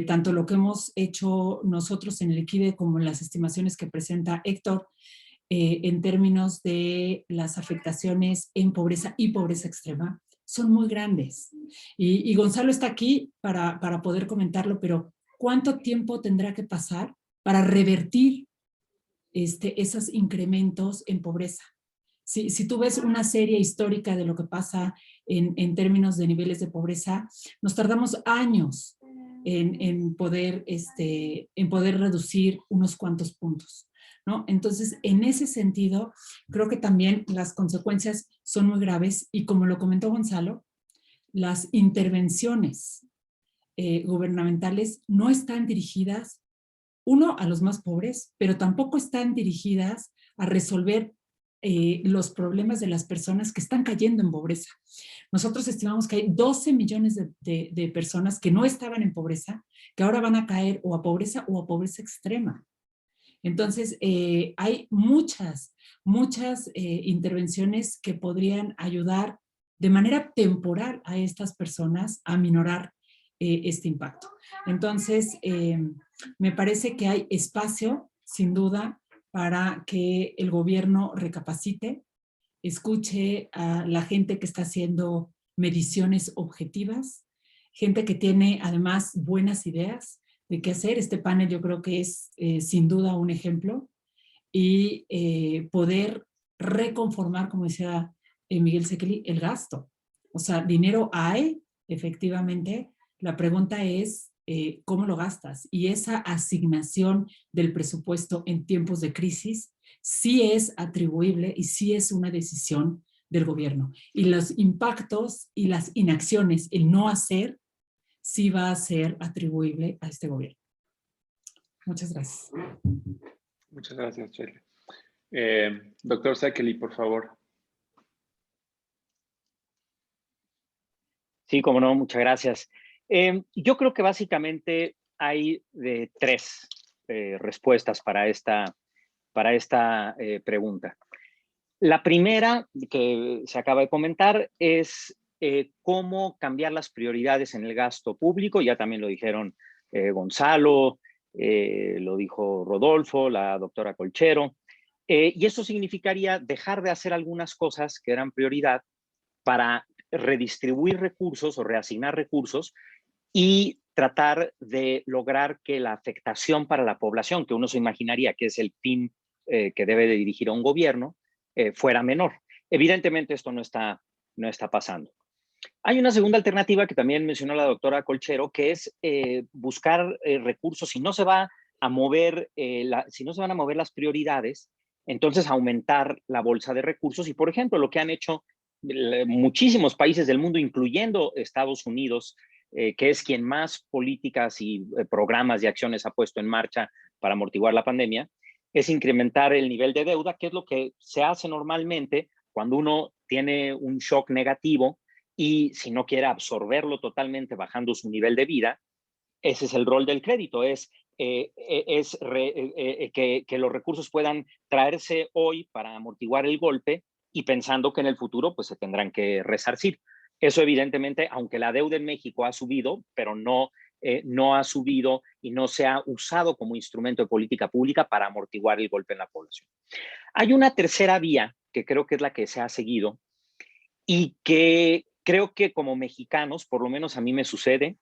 tanto lo que hemos hecho nosotros en el IQVIE como en las estimaciones que presenta Héctor, en términos de las afectaciones en pobreza y pobreza extrema, son muy grandes. Y Gonzalo está aquí para poder comentarlo, pero ¿cuánto tiempo tendrá que pasar para revertir esos incrementos en pobreza? Si tú ves una serie histórica de lo que pasa en términos de niveles de pobreza, nos tardamos años en poder reducir unos cuantos puntos, ¿no? Entonces, en ese sentido, creo que también las consecuencias son muy graves y como lo comentó Gonzalo, las intervenciones gubernamentales no están dirigidas, uno, a los más pobres, pero tampoco están dirigidas a resolver los problemas de las personas que están cayendo en pobreza. Nosotros estimamos que hay 12 millones de personas que no estaban en pobreza, que ahora van a caer o a pobreza extrema. Entonces, hay muchas intervenciones que podrían ayudar de manera temporal a estas personas a minorar este impacto. Entonces, me parece que hay espacio, sin duda, para que el gobierno recapacite, escuche a la gente que está haciendo mediciones objetivas, gente que tiene además buenas ideas de qué hacer. Este panel yo creo que es sin duda un ejemplo y poder reconformar, como decía Miguel Sekeli, el gasto. O sea, dinero hay, efectivamente. La pregunta es cómo lo gastas. Y esa asignación del presupuesto en tiempos de crisis sí es atribuible y sí es una decisión del gobierno. Y los impactos y las inacciones, el no hacer, sí va a ser atribuible a este gobierno. Muchas gracias. Muchas gracias, Chele. Doctor Sekeli, por favor. Sí, como no, muchas gracias. Yo creo que básicamente hay tres respuestas para esta pregunta. La primera que se acaba de comentar es cómo cambiar las prioridades en el gasto público. Ya también lo dijeron Gonzalo, lo dijo Rodolfo, la doctora Colchero. Y eso significaría dejar de hacer algunas cosas que eran prioridad para redistribuir recursos o reasignar recursos y tratar de lograr que la afectación para la población, que uno se imaginaría que es el fin que debe de dirigir a un gobierno, fuera menor. Evidentemente esto no está pasando. Hay una segunda alternativa que también mencionó la doctora Colchero, que es buscar recursos. Si no se va a mover, si no se van a mover las prioridades, entonces aumentar la bolsa de recursos. Y por ejemplo, lo que han hecho muchísimos países del mundo, incluyendo Estados Unidos, que es quien más políticas y programas y acciones ha puesto en marcha para amortiguar la pandemia, es incrementar el nivel de deuda, que es lo que se hace normalmente cuando uno tiene un shock negativo y si no quiere absorberlo totalmente bajando su nivel de vida. Ese es el rol del crédito, que los recursos puedan traerse hoy para amortiguar el golpe y pensando que en el futuro pues se tendrán que resarcir. Eso evidentemente, aunque la deuda en México ha subido, pero no ha subido y no se ha usado como instrumento de política pública para amortiguar el golpe en la población. Hay una tercera vía que creo que es la que se ha seguido y que creo que como mexicanos, por lo menos a mí me sucede,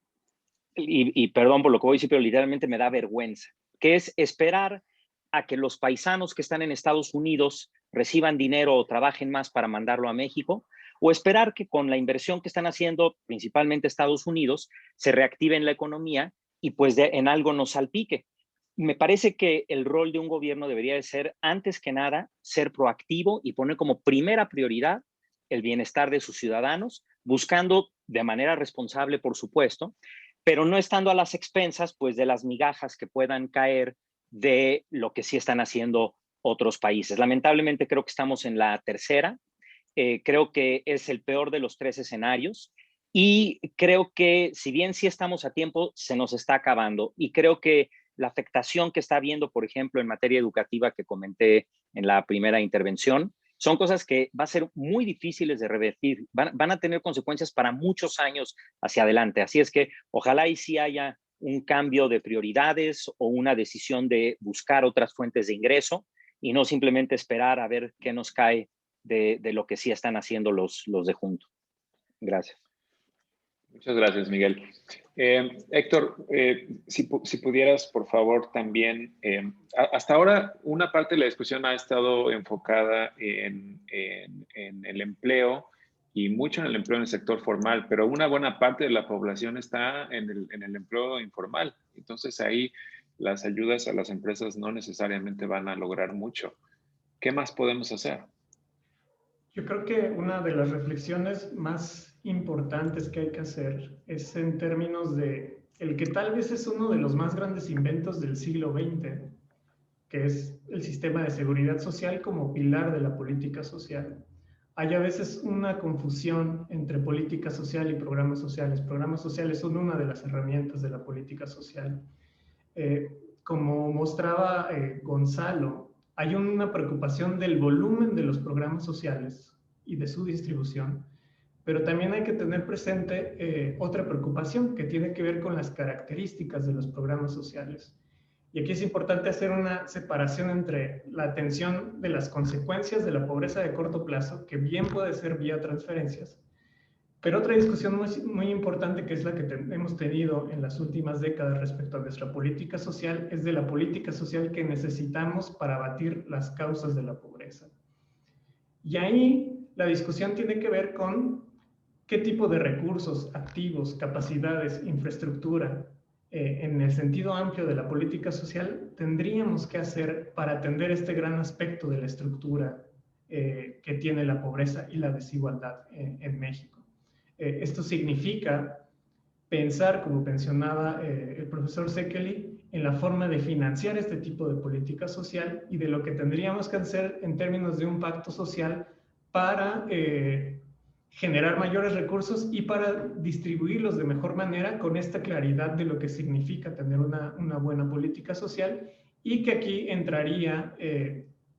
y perdón por lo que voy a decir, pero literalmente me da vergüenza, que es esperar a que los paisanos que están en Estados Unidos reciban dinero o trabajen más para mandarlo a México, o esperar que con la inversión que están haciendo, principalmente Estados Unidos, se reactive en la economía y pues en algo nos salpique. Me parece que el rol de un gobierno debería de ser, antes que nada, ser proactivo y poner como primera prioridad el bienestar de sus ciudadanos, buscando de manera responsable, por supuesto, pero no estando a las expensas pues de las migajas que puedan caer de lo que sí están haciendo otros países. Lamentablemente creo que estamos en la tercera creo que es el peor de los 3 escenarios. Y creo que si bien sí estamos a tiempo, se nos está acabando. Y creo que la afectación que está habiendo, por ejemplo, en materia educativa que comenté en la primera intervención, son cosas que va a ser muy difíciles de revertir. Van a tener consecuencias para muchos años hacia adelante. Así es que ojalá y sí haya un cambio de prioridades o una decisión de buscar otras fuentes de ingreso y no simplemente esperar a ver qué nos cae de lo que sí están haciendo los de junto. Gracias. Muchas gracias, Miguel. Héctor, si pudieras, por favor, también, hasta ahora una parte de la discusión ha estado enfocada en el empleo y mucho en el empleo en el sector formal, pero una buena parte de la población está en el empleo informal. Entonces ahí las ayudas a las empresas no necesariamente van a lograr mucho. ¿Qué más podemos hacer? Yo creo que una de las reflexiones más importantes que hay que hacer es en términos de el que tal vez es uno de los más grandes inventos del siglo XX, que es el sistema de seguridad social como pilar de la política social. Hay a veces una confusión entre política social y programas sociales. Programas sociales son una de las herramientas de la política social. Como mostraba Gonzalo, hay una preocupación del volumen de los programas sociales y de su distribución, pero también hay que tener presente otra preocupación que tiene que ver con las características de los programas sociales. Y aquí es importante hacer una separación entre la atención de las consecuencias de la pobreza de corto plazo, que bien puede ser vía transferencias, pero otra discusión muy importante, que es la que hemos tenido en las últimas décadas respecto a nuestra política social, es de la política social que necesitamos para abatir las causas de la pobreza. Y ahí la discusión tiene que ver con qué tipo de recursos, activos, capacidades, infraestructura, en el sentido amplio de la política social, tendríamos que hacer para atender este gran aspecto de la estructura que tiene la pobreza y la desigualdad en México. Esto significa pensar, como mencionaba el profesor Sekeli, en la forma de financiar este tipo de política social y de lo que tendríamos que hacer en términos de un pacto social para generar mayores recursos y para distribuirlos de mejor manera con esta claridad de lo que significa tener una buena política social, y que aquí entraría,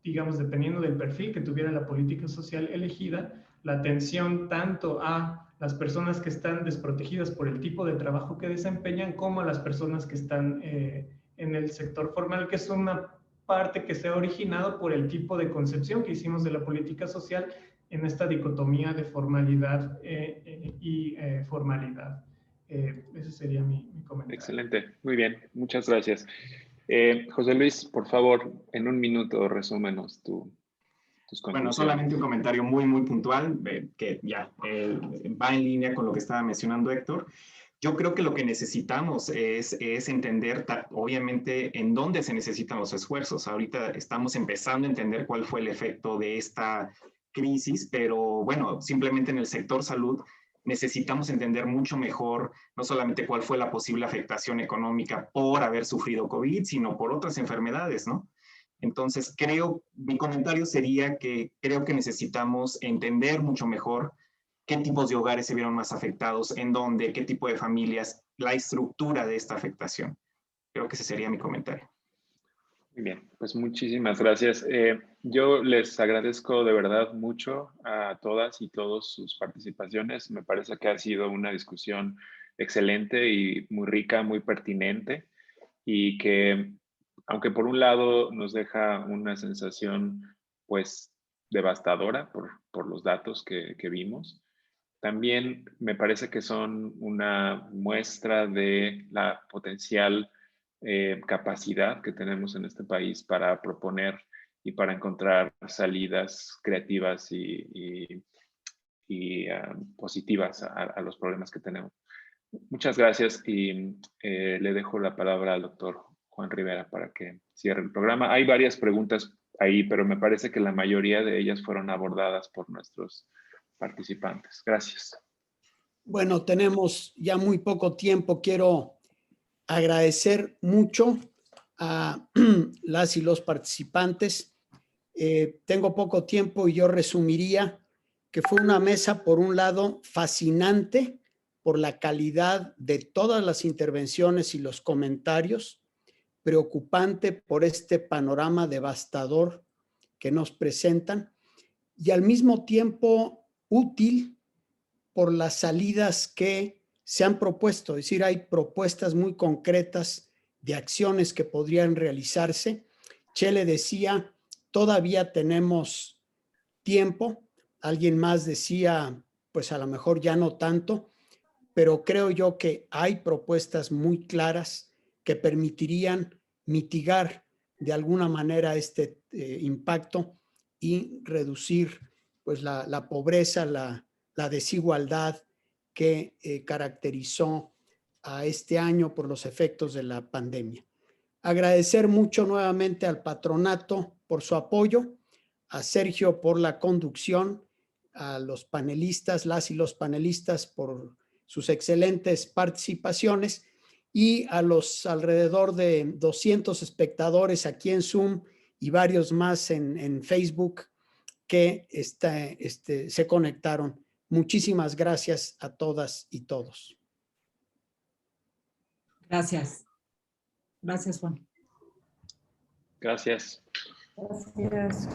digamos, dependiendo del perfil que tuviera la política social elegida, la atención tanto a las personas que están desprotegidas por el tipo de trabajo que desempeñan, como a las personas que están en el sector formal, que es una parte que se ha originado por el tipo de concepción que hicimos de la política social en esta dicotomía de formalidad y formalidad. Ese sería mi comentario. Excelente, muy bien, muchas gracias. José Luis, por favor, en un minuto resúmenos tus conclusiones. Bueno, solamente un comentario muy puntual, que ya va en línea con lo que estaba mencionando Héctor. Yo creo que lo que necesitamos es entender, obviamente, en dónde se necesitan los esfuerzos. Ahorita estamos empezando a entender cuál fue el efecto de esta crisis, pero bueno, simplemente en el sector salud necesitamos entender mucho mejor no solamente cuál fue la posible afectación económica por haber sufrido COVID, sino por otras enfermedades, ¿no? Entonces, mi comentario sería que creo que necesitamos entender mucho mejor qué tipos de hogares se vieron más afectados, en dónde, qué tipo de familias, la estructura de esta afectación. Creo que ese sería mi comentario. Muy bien, pues muchísimas gracias. Yo les agradezco de verdad mucho a todas y todos sus participaciones. Me parece que ha sido una discusión excelente y muy rica, muy pertinente, y que, aunque por un lado nos deja una sensación pues devastadora por los datos que vimos, también me parece que son una muestra de la potencial capacidad que tenemos en este país para proponer y para encontrar salidas creativas y positivas a los problemas que tenemos. Muchas gracias, y le dejo la palabra al doctor Juan Rivera para que cierre el programa. Hay varias preguntas ahí, pero me parece que la mayoría de ellas fueron abordadas por nuestros participantes. Gracias. Bueno, tenemos ya muy poco tiempo. Quiero agradecer mucho a las y los participantes. Tengo poco tiempo y yo resumiría que fue una mesa, por un lado, fascinante por la calidad de todas las intervenciones y los comentarios, preocupante por este panorama devastador que nos presentan y al mismo tiempo útil por las salidas que se han propuesto. Es decir, hay propuestas muy concretas de acciones que podrían realizarse. Chele decía, todavía tenemos tiempo. Alguien más decía, pues a lo mejor ya no tanto, pero creo yo que hay propuestas muy claras que permitirían mitigar de alguna manera este impacto y reducir pues la pobreza, la desigualdad que caracterizó a este año por los efectos de la pandemia. Agradecer mucho nuevamente al patronato por su apoyo, a Sergio por la conducción, a los panelistas, las y los panelistas por sus excelentes participaciones y a los alrededor de 200 espectadores aquí en Zoom y varios más en Facebook que se conectaron. Muchísimas gracias a todas y todos. Gracias. Gracias, Juan. Gracias. Gracias.